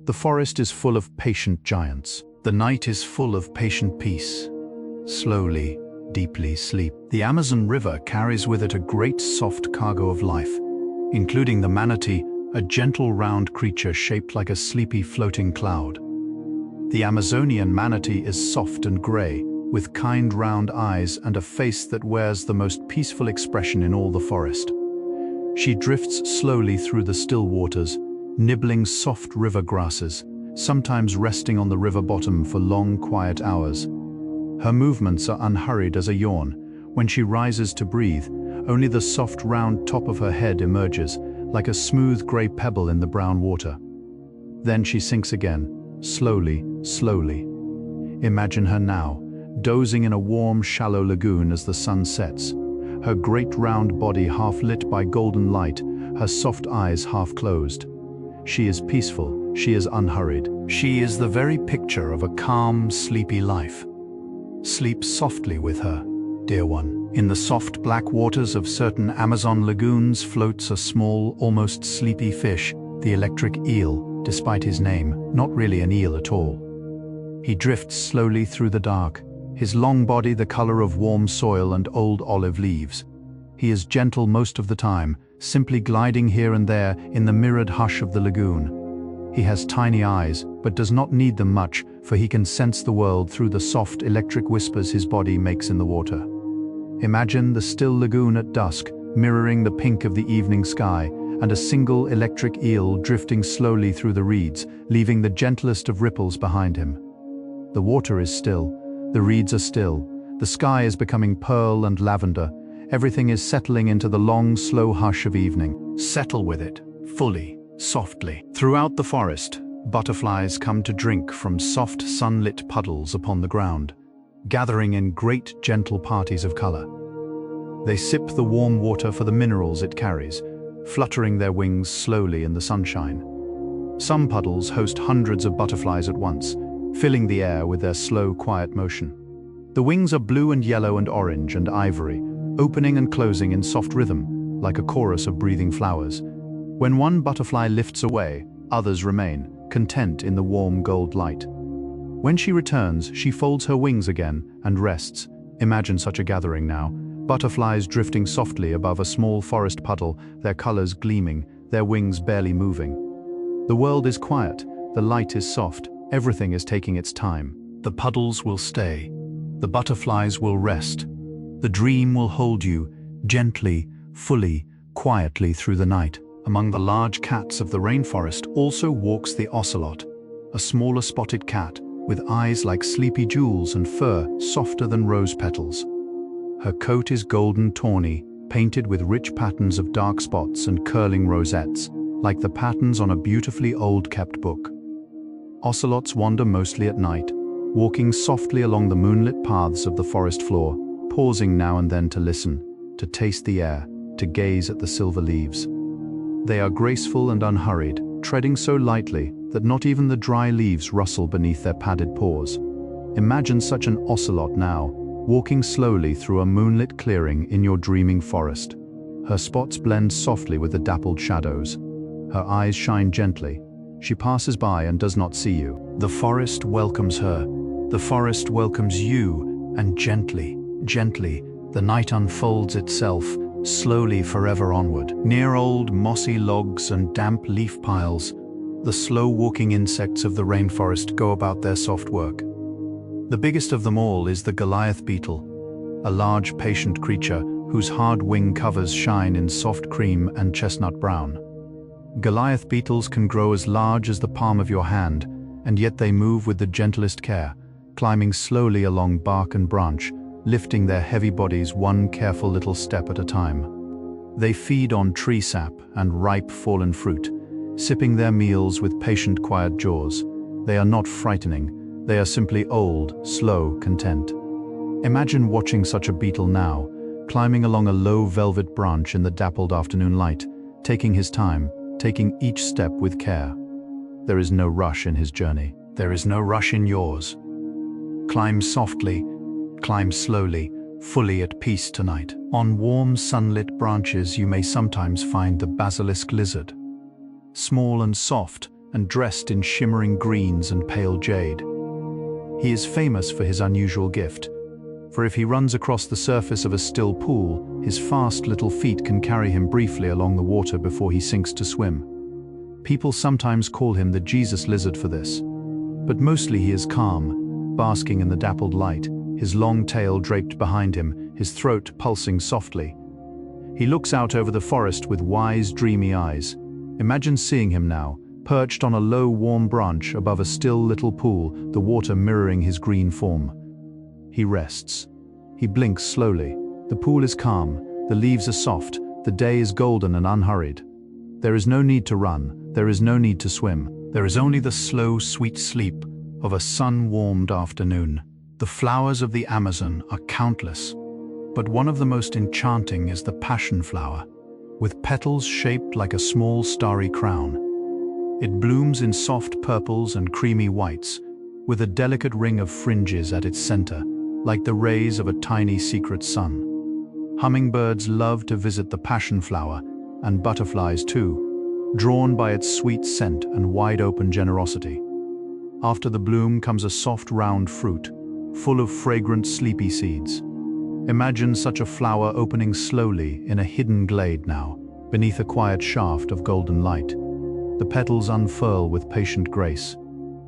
The forest is full of patient giants. The night is full of patient peace. Slowly, deeply sleep. The Amazon River carries with it a great soft cargo of life, including the manatee, a gentle round creature shaped like a sleepy floating cloud. The Amazonian manatee is soft and gray, with kind round eyes and a face that wears the most peaceful expression in all the forest. She drifts slowly through the still waters, nibbling soft river grasses, sometimes resting on the river bottom for long, quiet hours. Her movements are unhurried as a yawn. When she rises to breathe, only the soft, round top of her head emerges, like a smooth gray pebble in the brown water. Then she sinks again, slowly, slowly. Imagine her now, dozing in a warm, shallow lagoon as the sun sets, her great round body half lit by golden light, her soft eyes half closed. She is peaceful, she is unhurried. She is the very picture of a calm, sleepy life. Sleep softly with her, dear one. In the soft black waters of certain Amazon lagoons floats a small, almost sleepy fish, the electric eel, despite his name, not really an eel at all. He drifts slowly through the dark, his long body the color of warm soil and old olive leaves. He is gentle most of the time, simply gliding here and there in the mirrored hush of the lagoon. He has tiny eyes, but does not need them much, for he can sense the world through the soft electric whispers his body makes in the water. Imagine the still lagoon at dusk, mirroring the pink of the evening sky, and a single electric eel drifting slowly through the reeds, leaving the gentlest of ripples behind him. The water is still, the reeds are still, the sky is becoming pearl and lavender, everything is settling into the long, slow hush of evening. Settle with it, fully, softly. Throughout the forest, Butterflies come to drink from soft sunlit puddles upon the ground, gathering in great gentle parties of color. They sip the warm water for the minerals it carries, fluttering their wings slowly in the sunshine. Some puddles host hundreds of butterflies at once, filling the air with their slow, quiet motion. The wings are blue and yellow and orange and ivory, opening and closing in soft rhythm, like a chorus of breathing flowers. When one butterfly lifts away, others remain, content in the warm gold light. When she returns, she folds her wings again and rests. Imagine such a gathering now. Butterflies drifting softly above a small forest puddle, their colors gleaming, their wings barely moving. The world is quiet, the light is soft, everything is taking its time. The puddles will stay. The butterflies will rest. The dream will hold you, gently, fully, quietly through the night. Among the large cats of the rainforest also walks the ocelot, a smaller spotted cat with eyes like sleepy jewels and fur softer than rose petals. Her coat is golden tawny, painted with rich patterns of dark spots and curling rosettes, like the patterns on a beautifully old-kept book. Ocelots wander mostly at night, walking softly along the moonlit paths of the forest floor, pausing now and then to listen, to taste the air, to gaze at the silver leaves. They are graceful and unhurried, treading so lightly that not even the dry leaves rustle beneath their padded paws. Imagine such an ocelot now, walking slowly through a moonlit clearing in your dreaming forest. Her spots blend softly with the dappled shadows. Her eyes shine gently. She passes by and does not see you. The forest welcomes her. The forest welcomes you, and gently, gently, the night unfolds itself, slowly forever onward. Near old mossy logs and damp leaf piles, the slow-walking insects of the rainforest go about their soft work. The biggest of them all is the Goliath beetle, a large, patient creature whose hard wing covers shine in soft cream and chestnut brown. Goliath beetles can grow as large as the palm of your hand, and yet they move with the gentlest care, climbing slowly along bark and branch, lifting their heavy bodies one careful little step at a time. They feed on tree sap and ripe fallen fruit, sipping their meals with patient, quiet jaws. They are not frightening, they are simply old, slow, content. Imagine watching such a beetle now, climbing along a low velvet branch in the dappled afternoon light, taking his time, taking each step with care. There is no rush in his journey. There is no rush in yours. Climb softly, climb slowly, fully at peace tonight. On warm sunlit branches you may sometimes find the basilisk lizard, small and soft and dressed in shimmering greens and pale jade. He is famous for his unusual gift, for if he runs across the surface of a still pool, his fast little feet can carry him briefly along the water before he sinks to swim. People sometimes call him the Jesus lizard for this, but mostly he is calm, basking in the dappled light, his long tail draped behind him, his throat pulsing softly. He looks out over the forest with wise, dreamy eyes. Imagine seeing him now, perched on a low, warm branch above a still little pool, the water mirroring his green form. He rests. He blinks slowly. The pool is calm, the leaves are soft, the day is golden and unhurried. There is no need to run, there is no need to swim. There is only the slow, sweet sleep of a sun-warmed afternoon. The flowers of the Amazon are countless, but one of the most enchanting is the passion flower, with petals shaped like a small starry crown. It blooms in soft purples and creamy whites, with a delicate ring of fringes at its center, like the rays of a tiny secret sun. Hummingbirds love to visit the passion flower, and butterflies too, drawn by its sweet scent and wide-open generosity. After the bloom comes a soft round fruit, full of fragrant sleepy seeds. Imagine such a flower opening slowly in a hidden glade now, beneath a quiet shaft of golden light. The petals unfurl with patient grace.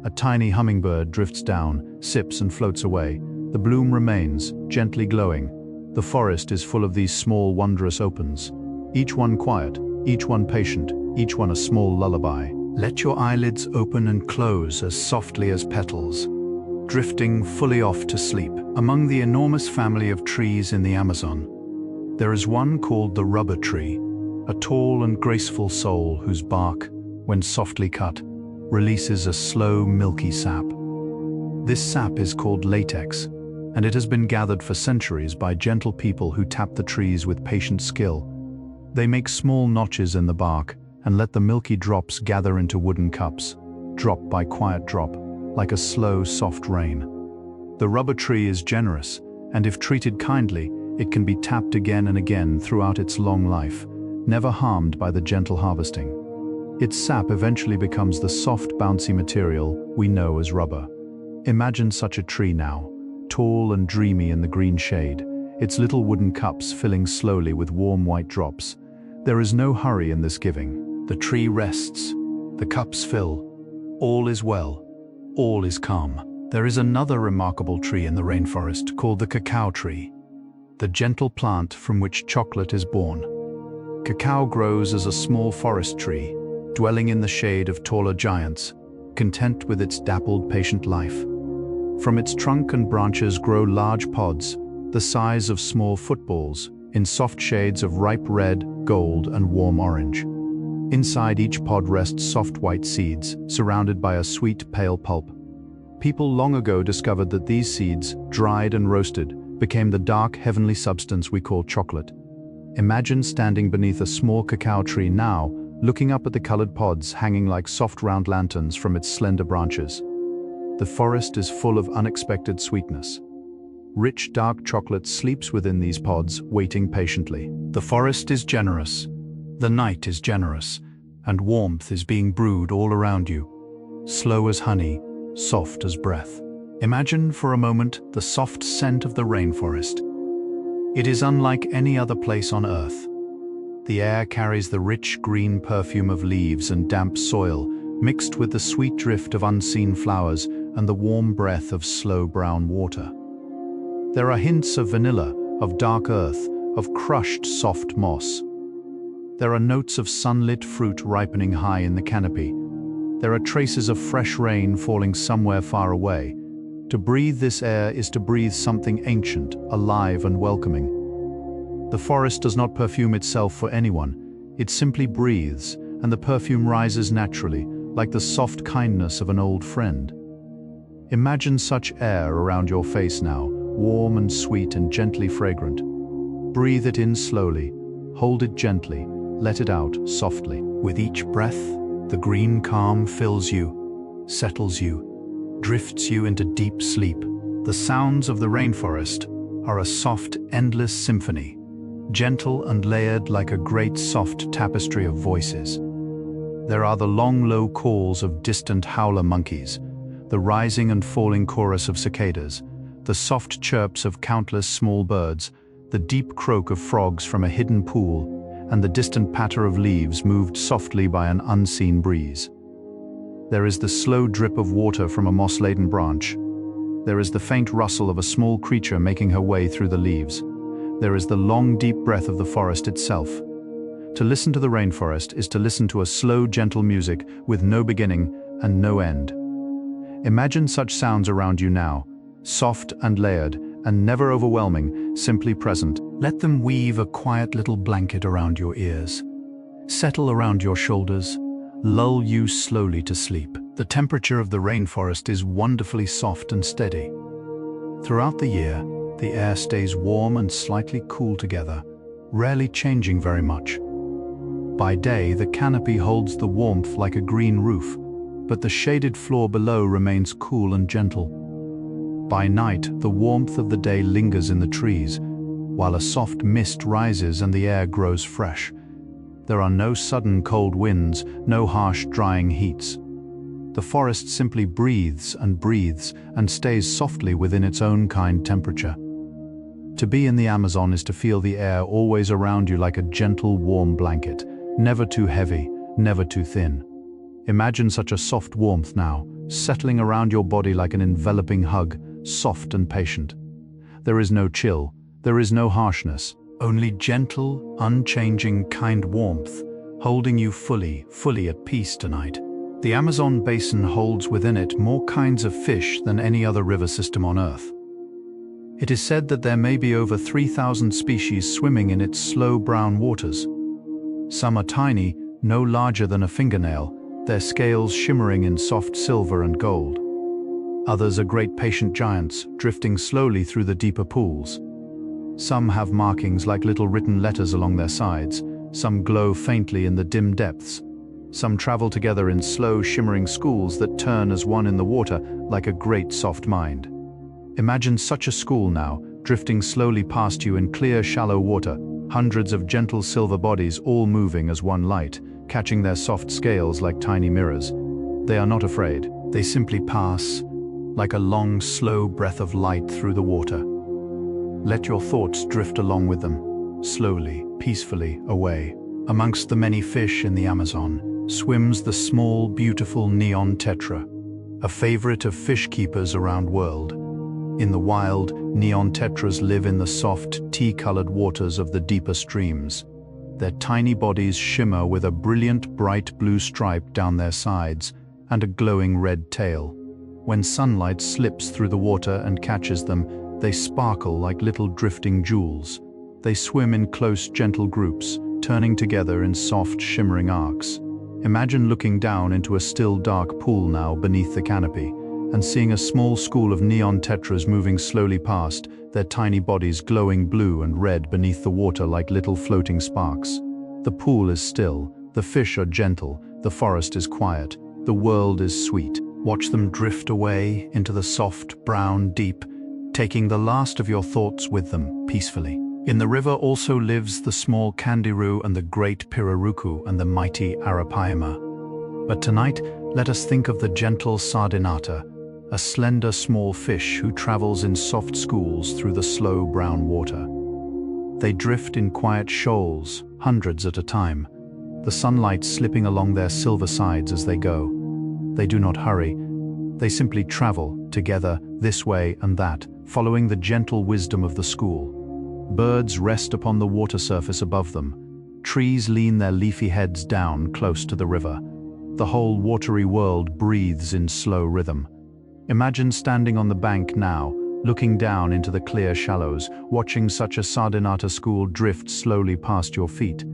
A tiny hummingbird drifts down, sips and floats away. The bloom remains, gently glowing. The forest is full of these small, wondrous opens, each one quiet, each one patient, each one a small lullaby. Let your eyelids open and close as softly as petals, drifting fully off to sleep. Among the enormous family of trees in the Amazon, there is one called the rubber tree, a tall and graceful sole whose bark, when softly cut, releases a slow, milky sap. This sap is called latex, and it has been gathered for centuries by gentle people who tap the trees with patient skill. They make small notches in the bark and let the milky drops gather into wooden cups, drop by quiet drop, like a slow, soft rain. The rubber tree is generous, and if treated kindly, it can be tapped again and again throughout its long life, never harmed by the gentle harvesting. Its sap eventually becomes the soft, bouncy material we know as rubber. Imagine such a tree now, tall and dreamy in the green shade, its little wooden cups filling slowly with warm white drops. There is no hurry in this giving. The tree rests, the cups fill. All is well, all is calm. There is another remarkable tree in the rainforest called the cacao tree, the gentle plant from which chocolate is born. Cacao grows as a small forest tree, dwelling in the shade of taller giants, content with its dappled, patient life. From its trunk and branches grow large pods, the size of small footballs, in soft shades of ripe red, gold, and warm orange. Inside each pod rests soft white seeds, surrounded by a sweet, pale pulp. People long ago discovered that these seeds, dried and roasted, became the dark, heavenly substance we call chocolate. Imagine standing beneath a small cacao tree now, looking up at the colored pods hanging like soft round lanterns from its slender branches. The forest is full of unexpected sweetness. Rich, dark chocolate sleeps within these pods, waiting patiently. The forest is generous, the night is generous, and warmth is being brewed all around you, slow as honey, soft as breath. Imagine for a moment the soft scent of the rainforest. It is unlike any other place on earth. The air carries the rich green perfume of leaves and damp soil, mixed with the sweet drift of unseen flowers and the warm breath of slow brown water. There are hints of vanilla, of dark earth, of crushed soft moss. There are notes of sunlit fruit ripening high in the canopy. There are traces of fresh rain falling somewhere far away. To breathe this air is to breathe something ancient, alive and welcoming. The forest does not perfume itself for anyone. It simply breathes, and the perfume rises naturally, like the soft kindness of an old friend. Imagine such air around your face now, warm and sweet and gently fragrant. Breathe it in slowly, hold it gently, let it out softly. With each breath, the green calm fills you, settles you, drifts you into deep sleep. The sounds of the rainforest are a soft, endless symphony, gentle and layered like a great soft tapestry of voices. There are the long, low calls of distant howler monkeys, the rising and falling chorus of cicadas, the soft chirps of countless small birds, the deep croak of frogs from a hidden pool, and the distant patter of leaves moved softly by an unseen breeze. There is the slow drip of water from a moss-laden branch. There is the faint rustle of a small creature making her way through the leaves. There is the long, deep breath of the forest itself. To listen to the rainforest is to listen to a slow, gentle music with no beginning and no end. Imagine such sounds around you now, soft and layered, and never overwhelming, simply present. Let them weave a quiet little blanket around your ears. Settle around your shoulders, lull you slowly to sleep. The temperature of the rainforest is wonderfully soft and steady. Throughout the year, the air stays warm and slightly cool together, rarely changing very much. By day, the canopy holds the warmth like a green roof, but the shaded floor below remains cool and gentle. By night, the warmth of the day lingers in the trees, while a soft mist rises and the air grows fresh. There are no sudden cold winds, no harsh drying heats. The forest simply breathes and stays softly within its own kind temperature. To be in the Amazon is to feel the air always around you like a gentle, warm blanket, never too heavy, never too thin. Imagine such a soft warmth now, settling around your body like an enveloping hug, soft and patient. There is no chill, there is no harshness, only gentle, unchanging, kind warmth, holding you fully at peace tonight. The Amazon basin holds within it more kinds of fish than any other river system on Earth. It is said that there may be over 3,000 species swimming in its slow brown waters. Some are tiny, no larger than a fingernail, their scales shimmering in soft silver and gold. Others are great patient giants, drifting slowly through the deeper pools. Some have markings like little written letters along their sides, some glow faintly in the dim depths. Some travel together in slow, shimmering schools that turn as one in the water, like a great soft mind. Imagine such a school now, drifting slowly past you in clear, shallow water, hundreds of gentle silver bodies all moving as one light, catching their soft scales like tiny mirrors. They are not afraid. They simply pass, like a long, slow breath of light through the water. Let your thoughts drift along with them, slowly, peacefully, away. Amongst the many fish in the Amazon swims the small, beautiful neon tetra, a favorite of fish keepers around world. In the wild, neon tetras live in the soft, tea-colored waters of the deeper streams. Their tiny bodies shimmer with a brilliant, bright blue stripe down their sides and a glowing red tail. When sunlight slips through the water and catches them, they sparkle like little drifting jewels. They swim in close, gentle groups, turning together in soft, shimmering arcs. Imagine looking down into a still, dark pool now beneath the canopy and seeing a small school of neon tetras moving slowly past, their tiny bodies glowing blue and red beneath the water like little floating sparks. The pool is still, the fish are gentle, the forest is quiet, the world is sweet. Watch them drift away into the soft, brown deep, taking the last of your thoughts with them peacefully. In the river also lives the small kandiru and the great pirarucu and the mighty arapaima. But tonight, let us think of the gentle sardinata, a slender small fish who travels in soft schools through the slow brown water. They drift in quiet shoals, hundreds at a time, the sunlight slipping along their silver sides as they go. They do not hurry, they simply travel together this way and that, following the gentle wisdom of the school. Birds rest upon the water surface above them. Trees lean their leafy heads down close to the river. The whole watery world breathes in slow rhythm. Imagine standing on the bank now, looking down into the clear shallows, watching such a sardinata school drift slowly past your feet.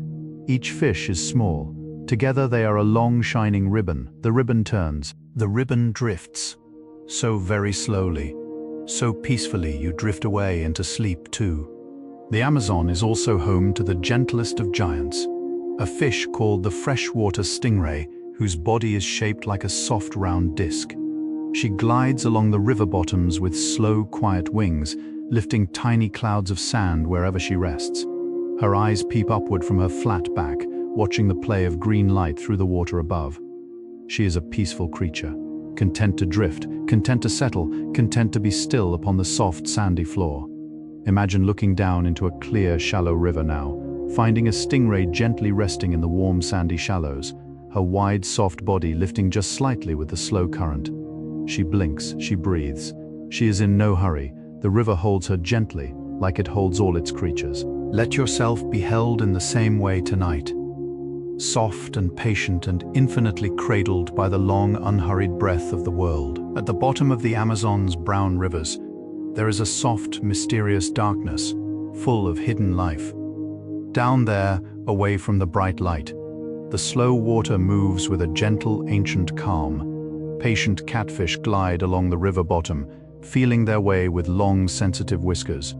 Each fish is small. Together they are a long shining ribbon. The ribbon turns. The ribbon drifts. So very slowly. So peacefully you drift away into sleep too. The Amazon is also home to the gentlest of giants, a fish called the freshwater stingray, whose body is shaped like a soft round disc. She glides along the river bottoms with slow, quiet wings, lifting tiny clouds of sand wherever she rests. Her eyes peep upward from her flat back, watching the play of green light through the water above. She is a peaceful creature, content to drift, content to settle, content to be still upon the soft, sandy floor. Imagine looking down into a clear, shallow river now, finding a stingray gently resting in the warm, sandy shallows, her wide, soft body lifting just slightly with the slow current. She blinks, she breathes. She is in no hurry. The river holds her gently, like it holds all its creatures. Let yourself be held in the same way tonight. Soft and patient and infinitely cradled by the long, unhurried breath of the world. At the bottom of the Amazon's brown rivers, there is a soft, mysterious darkness, full of hidden life. Down there, away from the bright light, the slow water moves with a gentle, ancient calm. Patient catfish glide along the river bottom, feeling their way with long, sensitive whiskers.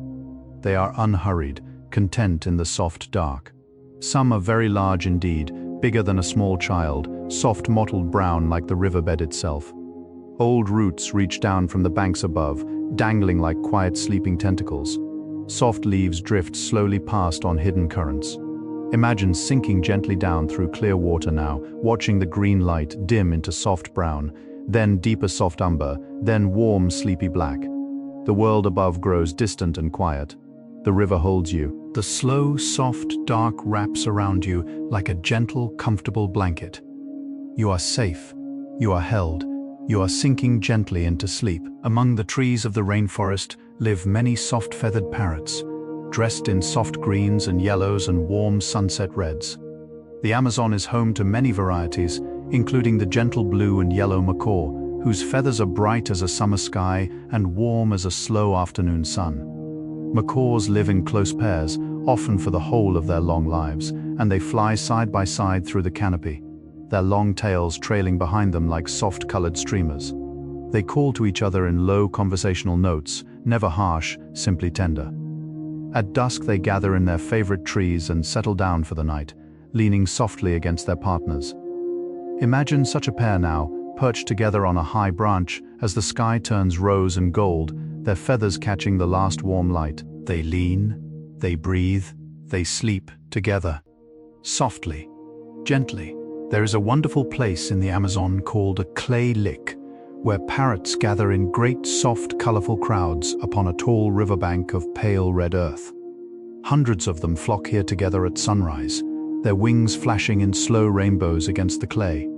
They are unhurried, content in the soft dark. Some are very large indeed, bigger than a small child, soft mottled brown like the riverbed itself. Old roots reach down from the banks above, dangling like quiet sleeping tentacles. Soft leaves drift slowly past on hidden currents. Imagine sinking gently down through clear water now, watching the green light dim into soft brown, then deeper soft umber, then warm sleepy black. The world above grows distant and quiet. The river holds you. The slow, soft, dark wraps around you like a gentle, comfortable blanket. You are safe. You are held. You are sinking gently into sleep. Among the trees of the rainforest live many soft-feathered parrots, dressed in soft greens and yellows and warm sunset reds. The Amazon is home to many varieties, including the gentle blue and yellow macaw, whose feathers are bright as a summer sky and warm as a slow afternoon sun. Macaws live in close pairs, often for the whole of their long lives, and they fly side by side through the canopy. their long tails trailing behind them like soft-colored streamers. They call to each other in low conversational notes, never harsh, simply tender. At dusk they gather in their favorite trees and settle down for the night, leaning softly against their partners. Imagine such a pair now, perched together on a high branch as the sky turns rose and gold, their feathers catching the last warm light. They lean, they breathe, they sleep together. Softly, gently. There is a wonderful place in the Amazon called a clay lick, where parrots gather in great soft colorful crowds upon a tall riverbank of pale red earth. Hundreds of them flock here together at sunrise, their wings flashing in slow rainbows against the clay.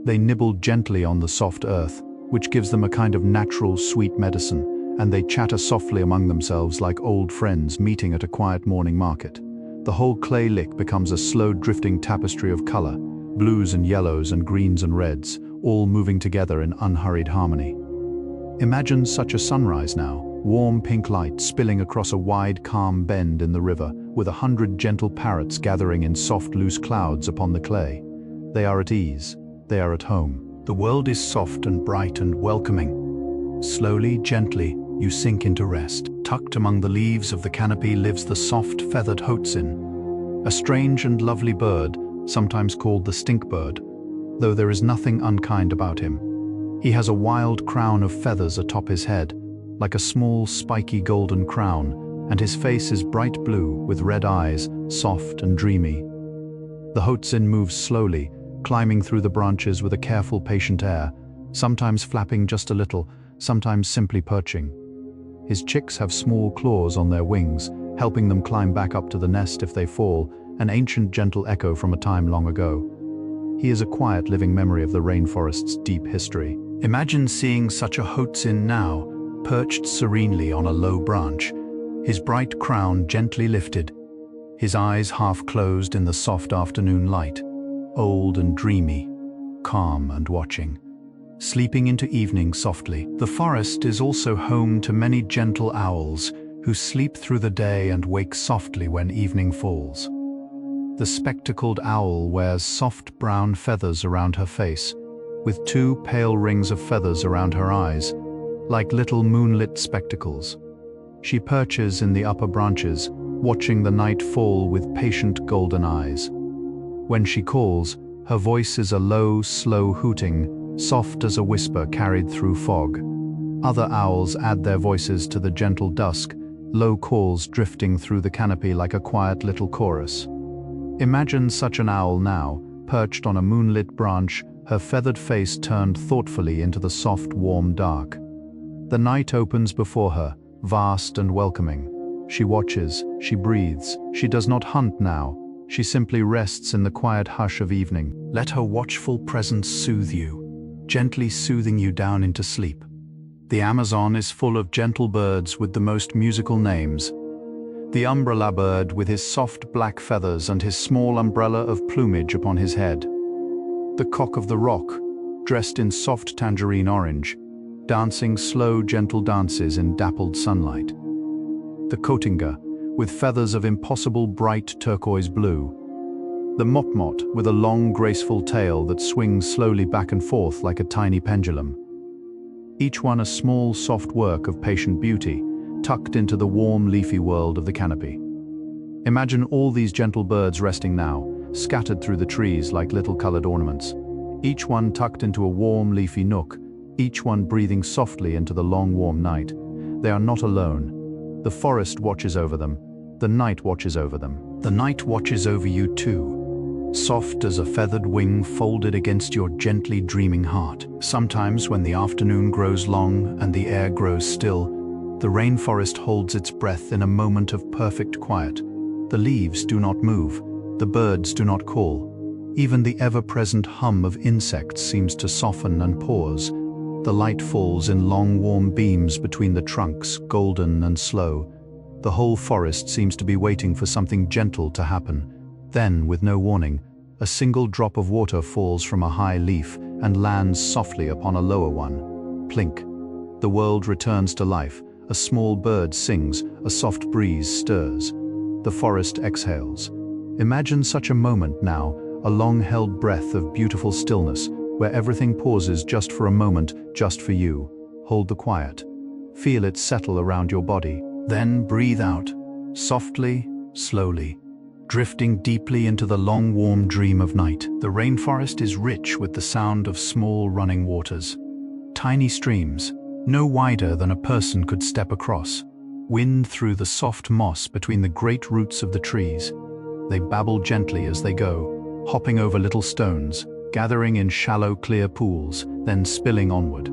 They nibble gently on the soft earth, which gives them a kind of natural sweet medicine, and they chatter softly among themselves like old friends meeting at a quiet morning market. The whole clay lick becomes a slow drifting tapestry of color, blues and yellows and greens and reds, all moving together in unhurried harmony. Imagine such a sunrise now, warm pink light spilling across a wide, calm bend in the river, with 100 gentle parrots gathering in soft, loose clouds upon the clay. They are at ease. They are at home. The world is soft and bright and welcoming. Slowly, gently, you sink into rest. Tucked among the leaves of the canopy lives the soft, feathered hoatzin, a strange and lovely bird, sometimes called the stink bird, though there is nothing unkind about him. He has a wild crown of feathers atop his head, like a small spiky golden crown, and his face is bright blue with red eyes, soft and dreamy. The hoatzin moves slowly, climbing through the branches with a careful, patient air, sometimes flapping just a little, sometimes simply perching. His chicks have small claws on their wings, helping them climb back up to the nest if they fall, an ancient gentle echo from a time long ago. He is a quiet living memory of the rainforest's deep history. Imagine seeing such a hoatzin now, perched serenely on a low branch, his bright crown gently lifted, his eyes half closed in the soft afternoon light, old and dreamy, calm and watching, sleeping into evening softly. The forest is also home to many gentle owls who sleep through the day and wake softly when evening falls. The spectacled owl wears soft brown feathers around her face, with 2 pale rings of feathers around her eyes, like little moonlit spectacles. She perches in the upper branches, watching the night fall with patient golden eyes. When she calls, her voice is a low, slow hooting, soft as a whisper carried through fog. Other owls add their voices to the gentle dusk, low calls drifting through the canopy like a quiet little chorus. Imagine such an owl now, perched on a moonlit branch, her feathered face turned thoughtfully into the soft, warm dark. The night opens before her, vast and welcoming. She watches, she breathes, she does not hunt now, she simply rests in the quiet hush of evening. Let her watchful presence soothe you, gently soothing you down into sleep. The Amazon is full of gentle birds with the most musical names. The umbrella bird with his soft black feathers and his small umbrella of plumage upon his head. The cock of the rock, dressed in soft tangerine orange, dancing slow, gentle dances in dappled sunlight. The cotinga, with feathers of impossible bright turquoise blue. The mopmot, with a long, graceful tail that swings slowly back and forth like a tiny pendulum. Each one a small, soft work of patient beauty, tucked into the warm, leafy world of the canopy. Imagine all these gentle birds resting now, scattered through the trees like little colored ornaments, each one tucked into a warm, leafy nook, each one breathing softly into the long, warm night. They are not alone. The forest watches over them. The night watches over them. The night watches over you too, soft as a feathered wing folded against your gently dreaming heart. Sometimes when the afternoon grows long and the air grows still, the rainforest holds its breath in a moment of perfect quiet. The leaves do not move, the birds do not call. Even the ever-present hum of insects seems to soften and pause. The light falls in long warm beams between the trunks, golden and slow. The whole forest seems to be waiting for something gentle to happen. Then, with no warning, a single drop of water falls from a high leaf and lands softly upon a lower one. Plink. The world returns to life. A small bird sings, a soft breeze stirs. The forest exhales. Imagine such a moment now, a long-held breath of beautiful stillness, where everything pauses just for a moment, just for you. Hold the quiet. Feel it settle around your body. Then breathe out, softly, slowly, drifting deeply into the long, warm dream of night. The rainforest is rich with the sound of small running waters. Tiny streams, no wider than a person could step across, wind through the soft moss between the great roots of the trees. They babble gently as they go, hopping over little stones, gathering in shallow, clear pools, then spilling onward.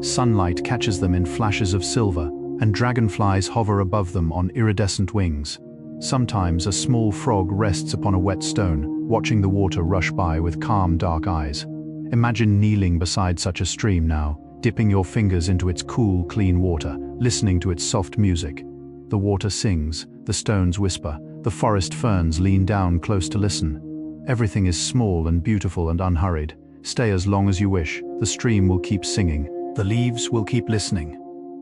Sunlight catches them in flashes of silver, and dragonflies hover above them on iridescent wings. Sometimes a small frog rests upon a wet stone, watching the water rush by with calm, dark eyes. Imagine kneeling beside such a stream now, dipping your fingers into its cool, clean water, listening to its soft music. The water sings, the stones whisper, the forest ferns lean down close to listen. Everything is small and beautiful and unhurried. Stay as long as you wish. The stream will keep singing. The leaves will keep listening.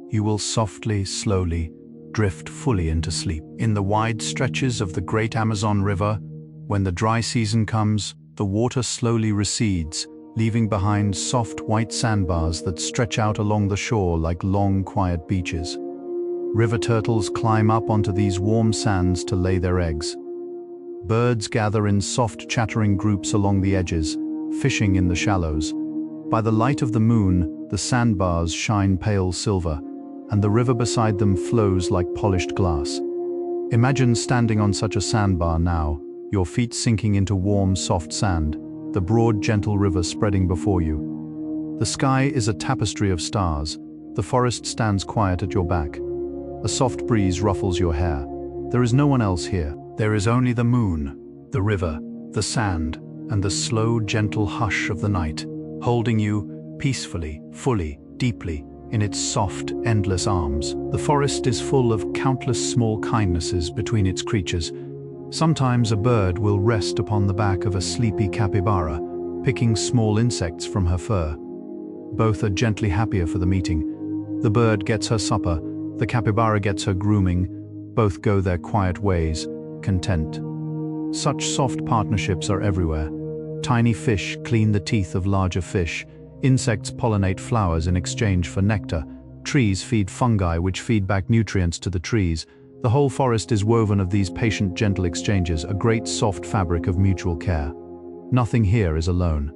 You will softly, slowly, drift fully into sleep. In the wide stretches of the great Amazon River, when the dry season comes, the water slowly recedes, leaving behind soft white sandbars that stretch out along the shore like long, quiet beaches. River turtles climb up onto these warm sands to lay their eggs. Birds gather in soft, chattering groups along the edges, fishing in the shallows. By the light of the moon, the sandbars shine pale silver, and the river beside them flows like polished glass. Imagine standing on such a sandbar now, your feet sinking into warm, soft sand, the broad, gentle river spreading before you. The sky is a tapestry of stars. The forest stands quiet at your back. A soft breeze ruffles your hair. There is no one else here. There is only the moon, the river, the sand, and the slow, gentle hush of the night, holding you peacefully, fully, deeply, in its soft, endless arms. The forest is full of countless small kindnesses between its creatures. Sometimes a bird will rest upon the back of a sleepy capybara, picking small insects from her fur. Both are gently happier for the meeting. The bird gets her supper, the capybara gets her grooming. Both go their quiet ways, content. Such soft partnerships are everywhere. Tiny fish clean the teeth of larger fish. Insects pollinate flowers in exchange for nectar. Trees feed fungi which feed back nutrients to the trees. The whole forest is woven of these patient, gentle exchanges, a great soft fabric of mutual care. Nothing here is alone.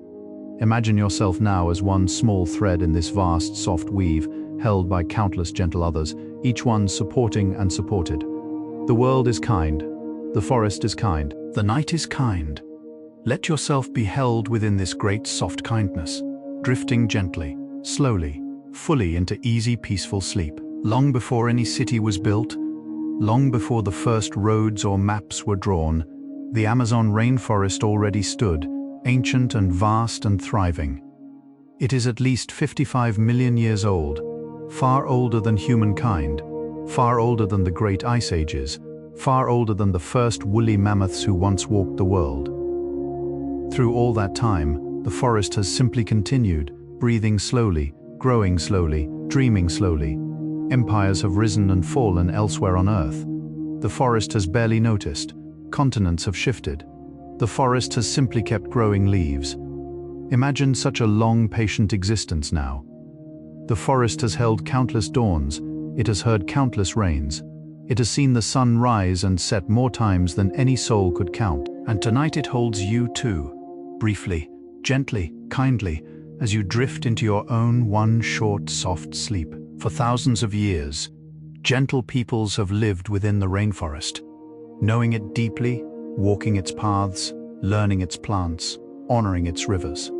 Imagine yourself now as one small thread in this vast, soft weave, held by countless gentle others, each one supporting and supported. The world is kind. The forest is kind. The night is kind. Let yourself be held within this great soft kindness, drifting gently, slowly, fully into easy, peaceful sleep. Long before any city was built, long before the first roads or maps were drawn, the Amazon rainforest already stood, ancient and vast and thriving. It is at least 55 million years old, far older than humankind, far older than the great ice ages, far older than the first woolly mammoths who once walked the world. Through all that time, the forest has simply continued, breathing slowly, growing slowly, dreaming slowly. Empires have risen and fallen elsewhere on Earth. The forest has barely noticed. Continents have shifted. The forest has simply kept growing leaves. Imagine such a long, patient existence now. The forest has held countless dawns. It has heard countless rains. It has seen the sun rise and set more times than any soul could count. And tonight it holds you too, briefly, gently, kindly, as you drift into your own one short, soft sleep. For thousands of years, gentle peoples have lived within the rainforest, knowing it deeply, walking its paths, learning its plants, honoring its rivers.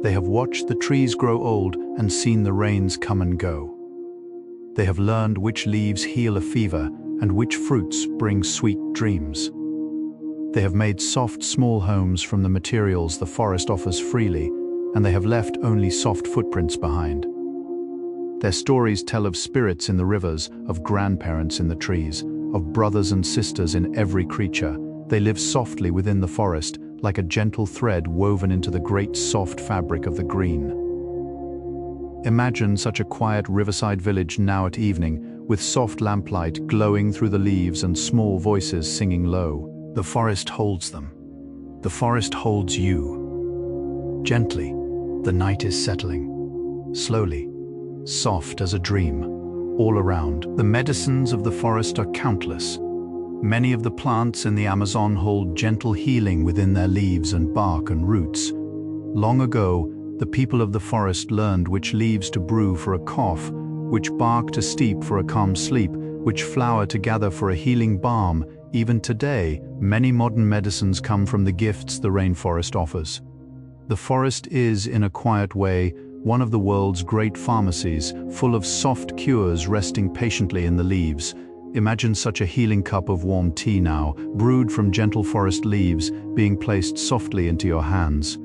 They have watched the trees grow old and seen the rains come and go. They have learned which leaves heal a fever and which fruits bring sweet dreams. They have made soft, small homes from the materials the forest offers freely, and they have left only soft footprints behind. Their stories tell of spirits in the rivers, of grandparents in the trees, of brothers and sisters in every creature. They live softly within the forest, like a gentle thread woven into the great soft fabric of the green. Imagine such a quiet riverside village now at evening, with soft lamplight glowing through the leaves and small voices singing low. The forest holds them. The forest holds you. Gently, the night is settling. Slowly, soft as a dream. All around, the medicines of the forest are countless. Many of the plants in the Amazon hold gentle healing within their leaves and bark and roots. Long ago, the people of the forest learned which leaves to brew for a cough, which bark to steep for a calm sleep, which flower to gather for a healing balm. Even today, many modern medicines come from the gifts the rainforest offers. The forest is, in a quiet way, one of the world's great pharmacies, full of soft cures resting patiently in the leaves. Imagine such a healing cup of warm tea now, brewed from gentle forest leaves, being placed softly into your hands.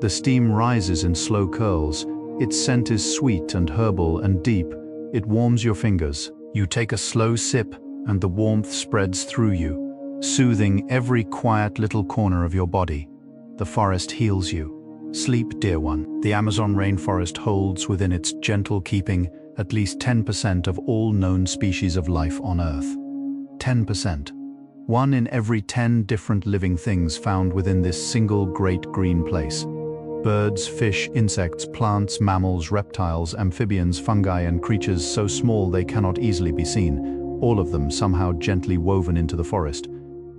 The steam rises in slow curls. Its scent is sweet and herbal and deep. It warms your fingers. You take a slow sip, and the warmth spreads through you, soothing every quiet little corner of your body. The forest heals you. Sleep, dear one. The Amazon rainforest holds within its gentle keeping at least 10% of all known species of life on Earth. 10%. 1 in every 10 different living things found within this single great green place. Birds, fish, insects, plants, mammals, reptiles, amphibians, fungi, and creatures so small they cannot easily be seen, all of them somehow gently woven into the forest.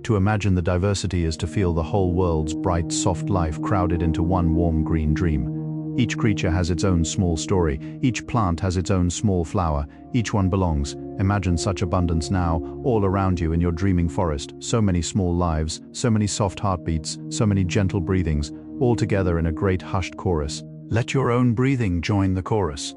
To imagine the diversity is to feel the whole world's bright, soft life crowded into one warm green dream. Each creature has its own small story, each plant has its own small flower, each one belongs. Imagine such abundance now, all around you in your dreaming forest, so many small lives, so many soft heartbeats, so many gentle breathings, all together in a great hushed chorus. Let your own breathing join the chorus,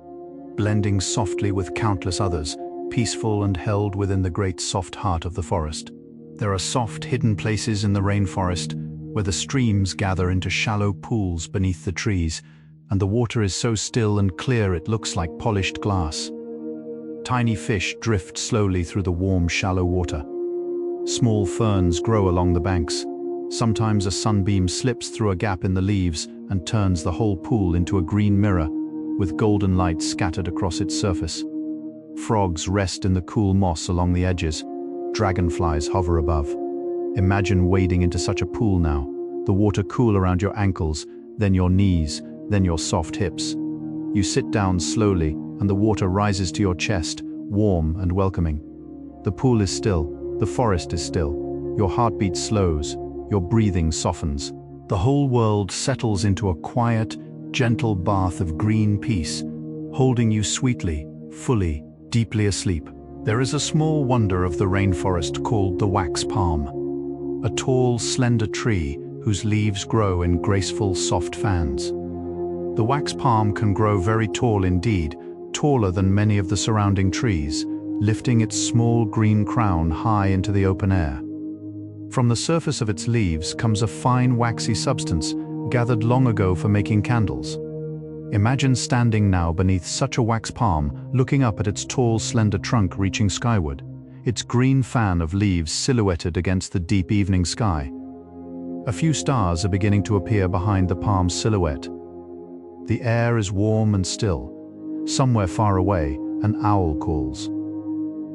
blending softly with countless others, peaceful and held within the great soft heart of the forest. There are soft hidden places in the rainforest where the streams gather into shallow pools beneath the trees, and the water is so still and clear it looks like polished glass. Tiny fish drift slowly through the warm, shallow water. Small ferns grow along the banks. Sometimes a sunbeam slips through a gap in the leaves and turns the whole pool into a green mirror, with golden light scattered across its surface. Frogs rest in the cool moss along the edges. Dragonflies hover above. Imagine wading into such a pool now, the water cool around your ankles, then your knees, then your soft hips. You sit down slowly, and the water rises to your chest, warm and welcoming. The pool is still, the forest is still, your heartbeat slows, your breathing softens. The whole world settles into a quiet, gentle bath of green peace, holding you sweetly, fully, deeply asleep. There is a small wonder of the rainforest called the wax palm, a tall, slender tree whose leaves grow in graceful, soft fans. The wax palm can grow very tall indeed, taller than many of the surrounding trees, lifting its small green crown high into the open air. From the surface of its leaves comes a fine waxy substance gathered long ago for making candles. Imagine standing now beneath such a wax palm, looking up at its tall, slender trunk reaching skyward, its green fan of leaves silhouetted against the deep evening sky. A few stars are beginning to appear behind the palm's silhouette. The air is warm and still. Somewhere far away, an owl calls.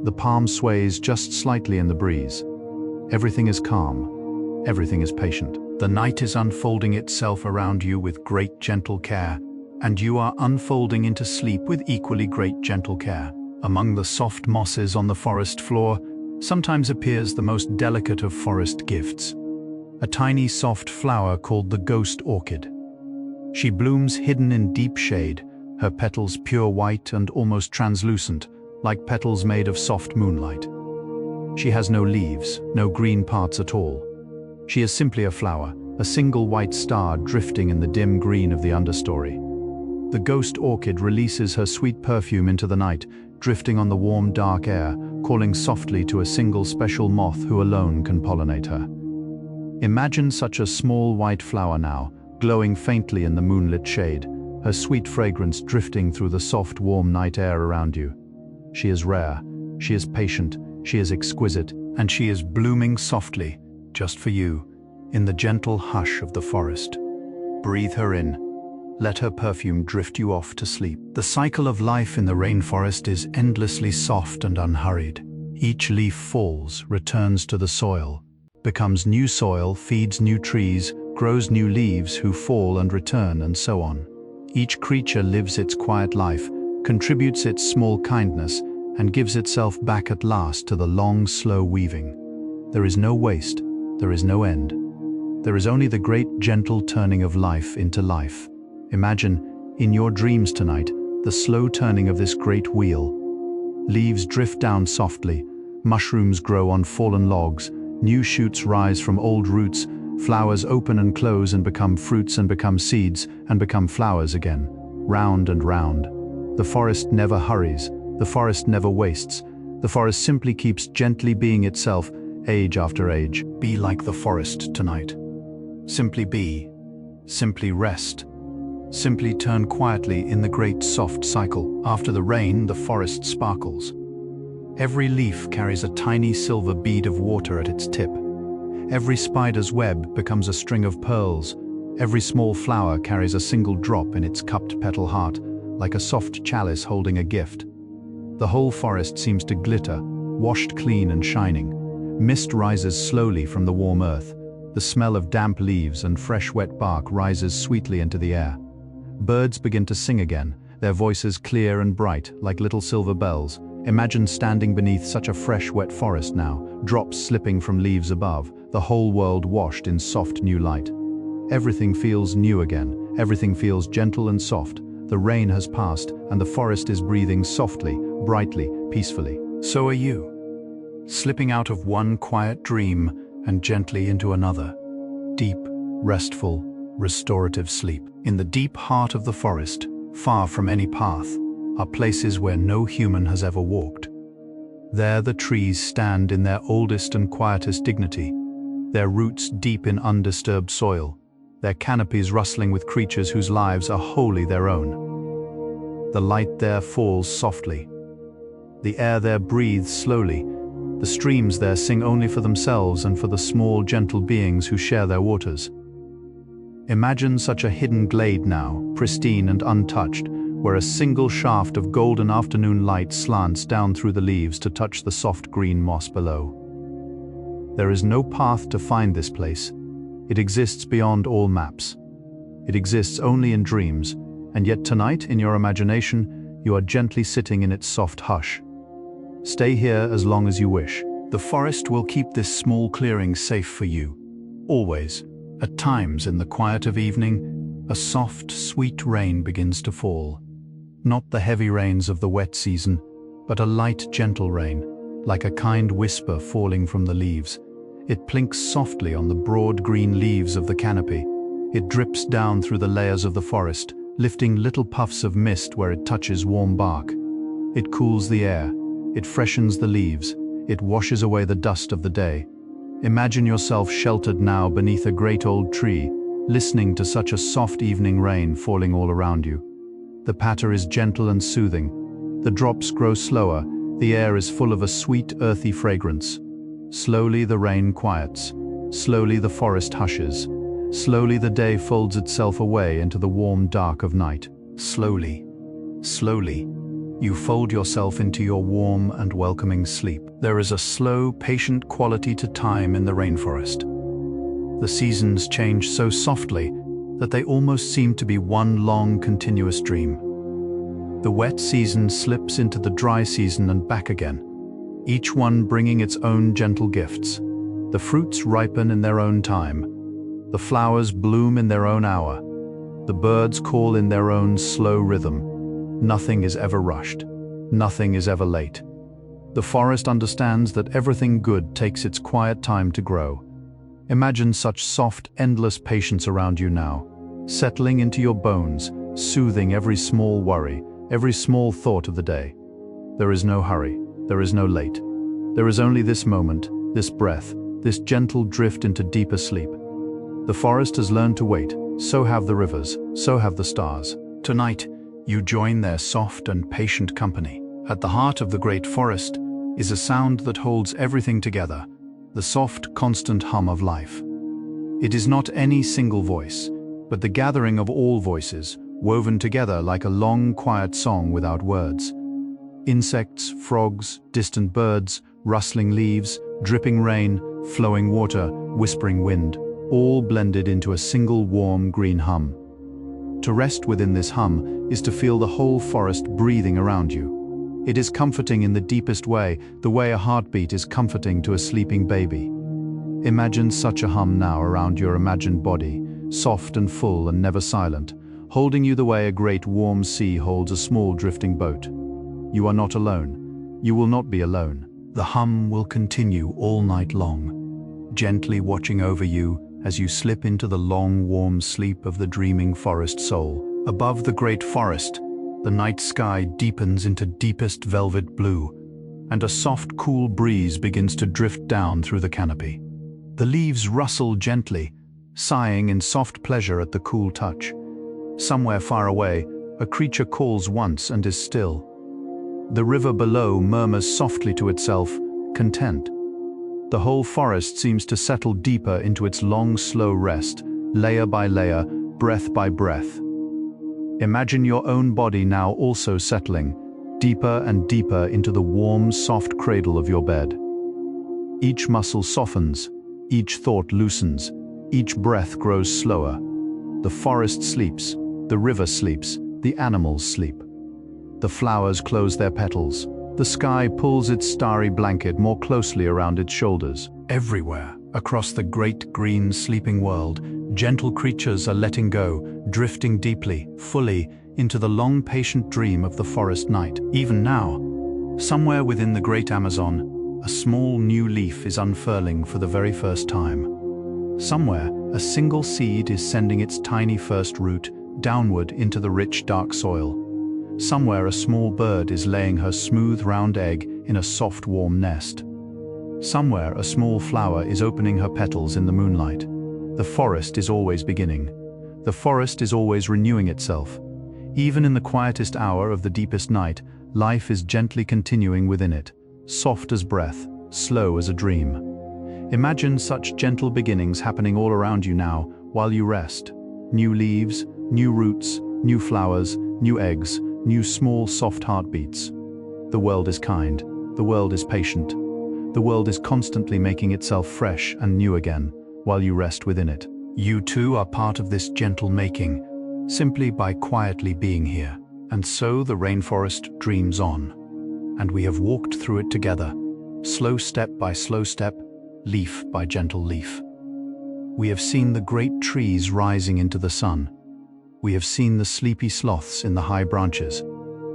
The palm sways just slightly in the breeze. Everything is calm. Everything is patient. The night is unfolding itself around you with great gentle care, and you are unfolding into sleep with equally great gentle care. Among the soft mosses on the forest floor sometimes appears the most delicate of forest gifts, a tiny soft flower called the ghost orchid. She blooms hidden in deep shade, her petals pure white and almost translucent, like petals made of soft moonlight. She has no leaves, no green parts at all. She is simply a flower, a single white star drifting in the dim green of the understory. The ghost orchid releases her sweet perfume into the night, drifting on the warm, dark air, calling softly to a single special moth who alone can pollinate her. Imagine such a small white flower now, glowing faintly in the moonlit shade, her sweet fragrance drifting through the soft, warm night air around you. She is rare, she is patient, she is exquisite, and she is blooming softly, just for you, in the gentle hush of the forest. Breathe her in. Let her perfume drift you off to sleep. The cycle of life in the rainforest is endlessly soft and unhurried. Each leaf falls, returns to the soil, becomes new soil, feeds new trees, grows new leaves who fall and return, and so on. Each creature lives its quiet life, contributes its small kindness, and gives itself back at last to the long, slow weaving. There is no waste, there is no end. There is only the great gentle turning of life into life. Imagine, in your dreams tonight, the slow turning of this great wheel. Leaves drift down softly, mushrooms grow on fallen logs, new shoots rise from old roots, flowers open and close and become fruits and become seeds and become flowers again, round and round. The forest never hurries, the forest never wastes, the forest simply keeps gently being itself, age after age. Be like the forest tonight. Simply be, simply rest, simply turn quietly in the great soft cycle. After the rain, the forest sparkles. Every leaf carries a tiny silver bead of water at its tip. Every spider's web becomes a string of pearls. Every small flower carries a single drop in its cupped petal heart, like a soft chalice holding a gift. The whole forest seems to glitter, washed clean and shining. Mist rises slowly from the warm earth. The smell of damp leaves and fresh wet bark rises sweetly into the air. Birds begin to sing again, their voices clear and bright, like little silver bells. Imagine standing beneath such a fresh, wet forest now, drops slipping from leaves above, the whole world washed in soft new light. Everything feels new again, everything feels gentle and soft. The rain has passed, and the forest is breathing softly, brightly, peacefully. So are you, slipping out of one quiet dream and gently into another. Deep, restful, restorative sleep. In the deep heart of the forest, far from any path, are places where no human has ever walked. There the trees stand in their oldest and quietest dignity, their roots deep in undisturbed soil, their canopies rustling with creatures whose lives are wholly their own. The light there falls softly. The air there breathes slowly. The streams there sing only for themselves and for the small, gentle beings who share their waters. Imagine such a hidden glade now, pristine and untouched, where a single shaft of golden afternoon light slants down through the leaves to touch the soft green moss below. There is no path to find this place. It exists beyond all maps. It exists only in dreams, and yet tonight, in your imagination, you are gently sitting in its soft hush. Stay here as long as you wish. The forest will keep this small clearing safe for you. Always. At times, in the quiet of evening, a soft, sweet rain begins to fall. Not the heavy rains of the wet season, but a light, gentle rain, like a kind whisper falling from the leaves. It plinks softly on the broad green leaves of the canopy. It drips down through the layers of the forest, lifting little puffs of mist where it touches warm bark. It cools the air. It freshens the leaves. It washes away the dust of the day. Imagine yourself sheltered now beneath a great old tree, listening to such a soft evening rain falling all around you. The patter is gentle and soothing. The drops grow slower. The air is full of a sweet, earthy fragrance. Slowly the rain quiets. Slowly the forest hushes. Slowly the day folds itself away into the warm dark of night. Slowly, slowly, you fold yourself into your warm and welcoming sleep. There is a slow, patient quality to time in the rainforest. The seasons change so softly that they almost seem to be one long, continuous dream. The wet season slips into the dry season and back again, each one bringing its own gentle gifts. The fruits ripen in their own time. The flowers bloom in their own hour. The birds call in their own slow rhythm. Nothing is ever rushed. Nothing is ever late. The forest understands that everything good takes its quiet time to grow. Imagine such soft, endless patience around you now, settling into your bones, soothing every small worry, every small thought of the day. There is no hurry. There is no late. There is only this moment, this breath, this gentle drift into deeper sleep. The forest has learned to wait. So have the rivers. So have the stars. Tonight, you join their soft and patient company. At the heart of the great forest is a sound that holds everything together, the soft, constant hum of life. It is not any single voice, but the gathering of all voices, woven together like a long, quiet song without words. Insects, frogs, distant birds, rustling leaves, dripping rain, flowing water, whispering wind, all blended into a single warm green hum. To rest within this hum is to feel the whole forest breathing around you. It is comforting in the deepest way, the way a heartbeat is comforting to a sleeping baby. Imagine such a hum now around your imagined body, soft and full and never silent, holding you the way a great warm sea holds a small drifting boat. You are not alone. You will not be alone. The hum will continue all night long, gently watching over you as you slip into the long, warm sleep of the dreaming forest soul. Above the great forest, the night sky deepens into deepest velvet blue, and a soft, cool breeze begins to drift down through the canopy. The leaves rustle gently, sighing in soft pleasure at the cool touch. Somewhere far away, a creature calls once and is still. The river below murmurs softly to itself, content. The whole forest seems to settle deeper into its long, slow rest, layer by layer, breath by breath. Imagine your own body now also settling, deeper and deeper into the warm, soft cradle of your bed. Each muscle softens, each thought loosens, each breath grows slower. The forest sleeps, the river sleeps, the animals sleep. The flowers close their petals. The sky pulls its starry blanket more closely around its shoulders. Everywhere, across the great green sleeping world, gentle creatures are letting go, drifting deeply, fully, into the long patient dream of the forest night. Even now, somewhere within the great Amazon, a small new leaf is unfurling for the very first time. Somewhere, a single seed is sending its tiny first root downward into the rich, dark soil. Somewhere a small bird is laying her smooth round egg in a soft warm nest. Somewhere a small flower is opening her petals in the moonlight. The forest is always beginning. The forest is always renewing itself. Even in the quietest hour of the deepest night, life is gently continuing within it, soft as breath, slow as a dream. Imagine such gentle beginnings happening all around you now while you rest. New leaves, new roots, new flowers, new eggs, new small soft heartbeats. The world is kind, the world is patient. The world is constantly making itself fresh and new again, while you rest within it. You too are part of this gentle making, simply by quietly being here. And so the rainforest dreams on, and we have walked through it together, slow step by slow step, leaf by gentle leaf. We have seen the great trees rising into the sun. We have seen the sleepy sloths in the high branches.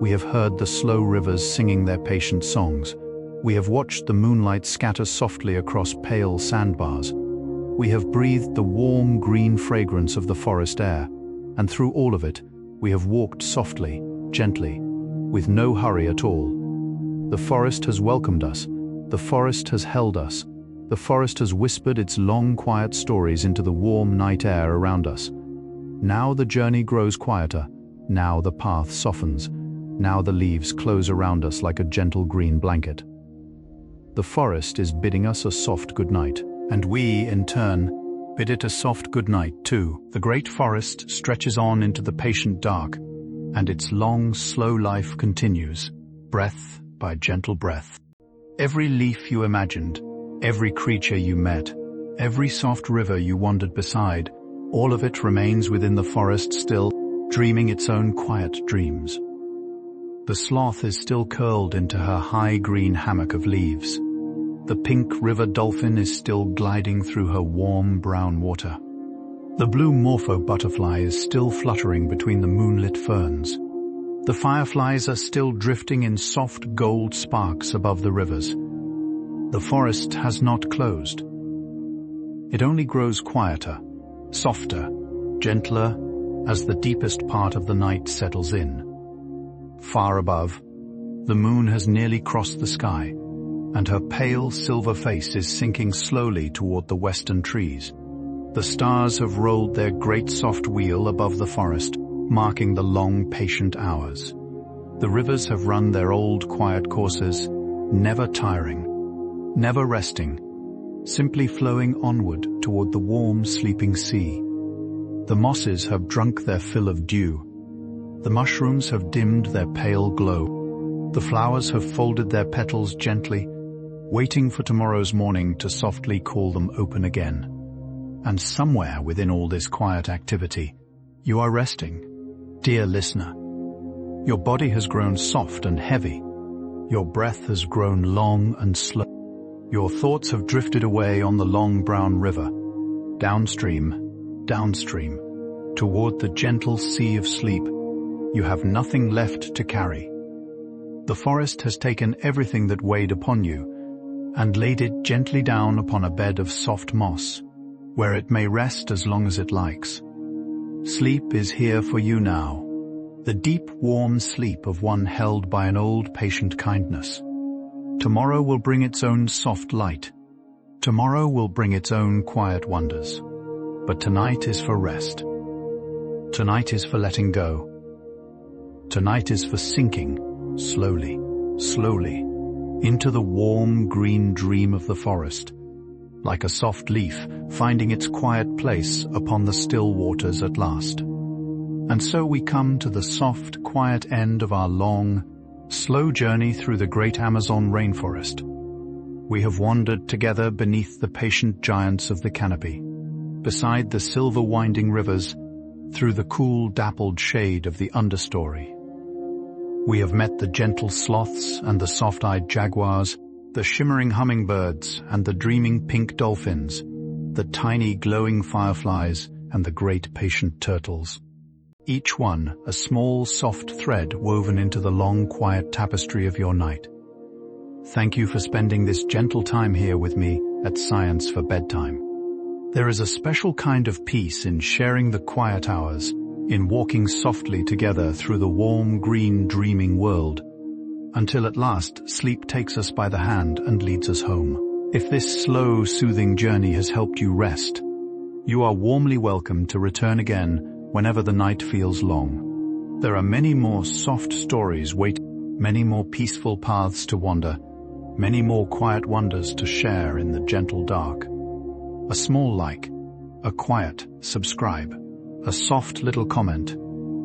We have heard the slow rivers singing their patient songs. We have watched the moonlight scatter softly across pale sandbars. We have breathed the warm green fragrance of the forest air, and through all of it, we have walked softly, gently, with no hurry at all. The forest has welcomed us. The forest has held us. The forest has whispered its long, quiet stories into the warm night air around us. Now the journey grows quieter. Now the path softens. Now the leaves close around us like a gentle green blanket. The forest is bidding us a soft goodnight, and we, in turn, bid it a soft goodnight too. The great forest stretches on into the patient dark, and its long, slow life continues, breath by gentle breath. Every leaf you imagined, every creature you met, every soft river you wandered beside, all of it remains within the forest still, dreaming its own quiet dreams. The sloth is still curled into her high green hammock of leaves. The pink river dolphin is still gliding through her warm brown water. The blue morpho butterfly is still fluttering between the moonlit ferns. The fireflies are still drifting in soft gold sparks above the rivers. The forest has not closed. It only grows quieter, softer, gentler, as the deepest part of the night settles in. Far above, the moon has nearly crossed the sky, and her pale silver face is sinking slowly toward the western trees. The stars have rolled their great soft wheel above the forest, marking the long, patient hours. The rivers have run their old, quiet courses, never tiring, never resting, simply flowing onward toward the warm, sleeping sea. The mosses have drunk their fill of dew. The mushrooms have dimmed their pale glow. The flowers have folded their petals gently. waiting for tomorrow's morning to softly call them open again. And somewhere within all this quiet activity, you are resting. Dear listener, your body has grown soft and heavy. Your breath has grown long and slow. Your thoughts have drifted away on the long brown river, downstream, toward the gentle sea of sleep. You have nothing left to carry. The forest has taken everything that weighed upon you and laid it gently down upon a bed of soft moss, where it may rest as long as it likes. Sleep is here for you now, the deep, warm sleep of one held by an old, patient kindness. Tomorrow will bring its own soft light. Tomorrow will bring its own quiet wonders. But tonight is for rest. Tonight is for letting go. Tonight is for sinking, slowly, into the warm green dream of the forest, like a soft leaf finding its quiet place upon the still waters at last. And so we come to the soft, quiet end of our long, slow journey through the great Amazon rainforest. We have wandered together beneath the patient giants of the canopy, beside the silver winding rivers, through the cool, dappled shade of the understory. We have met the gentle sloths and the soft-eyed jaguars, the shimmering hummingbirds and the dreaming pink dolphins, the tiny glowing fireflies and the great patient turtles. Each one a small soft thread woven into the long quiet tapestry of your night. Thank you for spending this gentle time here with me at Science for Bedtime. There is a special kind of peace in sharing the quiet hours, in walking softly together through the warm green dreaming world, until at last sleep takes us by the hand and leads us home. If this slow, soothing journey has helped you rest, you are warmly welcome to return again whenever the night feels long. There are many more soft stories waiting, many more peaceful paths to wander, many more quiet wonders to share in the gentle dark. A small like, a quiet subscribe, a soft little comment.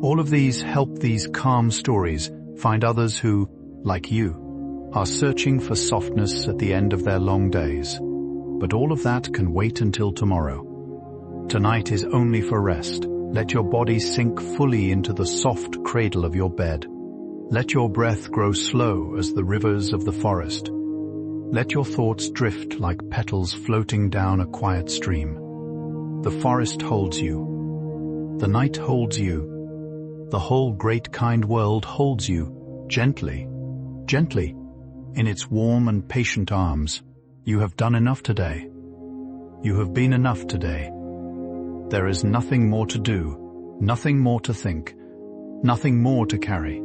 All of these help these calm stories find others who, like you, are searching for softness at the end of their long days. But all of that can wait until tomorrow. Tonight is only for rest. Let your body sink fully into the soft cradle of your bed. Let your breath grow slow as the rivers of the forest. Let your thoughts drift like petals floating down a quiet stream. The forest holds you. The night holds you. The whole great kind world holds you, gently, in its warm and patient arms. You have done enough today. You have been enough today. There is nothing more to do, nothing more to think, nothing more to carry.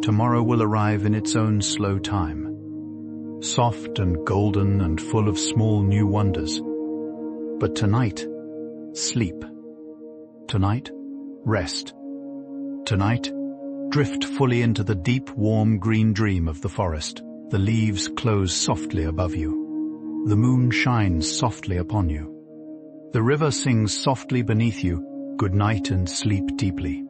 Tomorrow will arrive in its own slow time, soft and golden and full of small new wonders. But tonight, sleep. Tonight, rest. Tonight, drift fully into the deep, warm green dream of the forest. The leaves close softly above you. The moon shines softly upon you. The river sings softly beneath you. Good night and sleep deeply.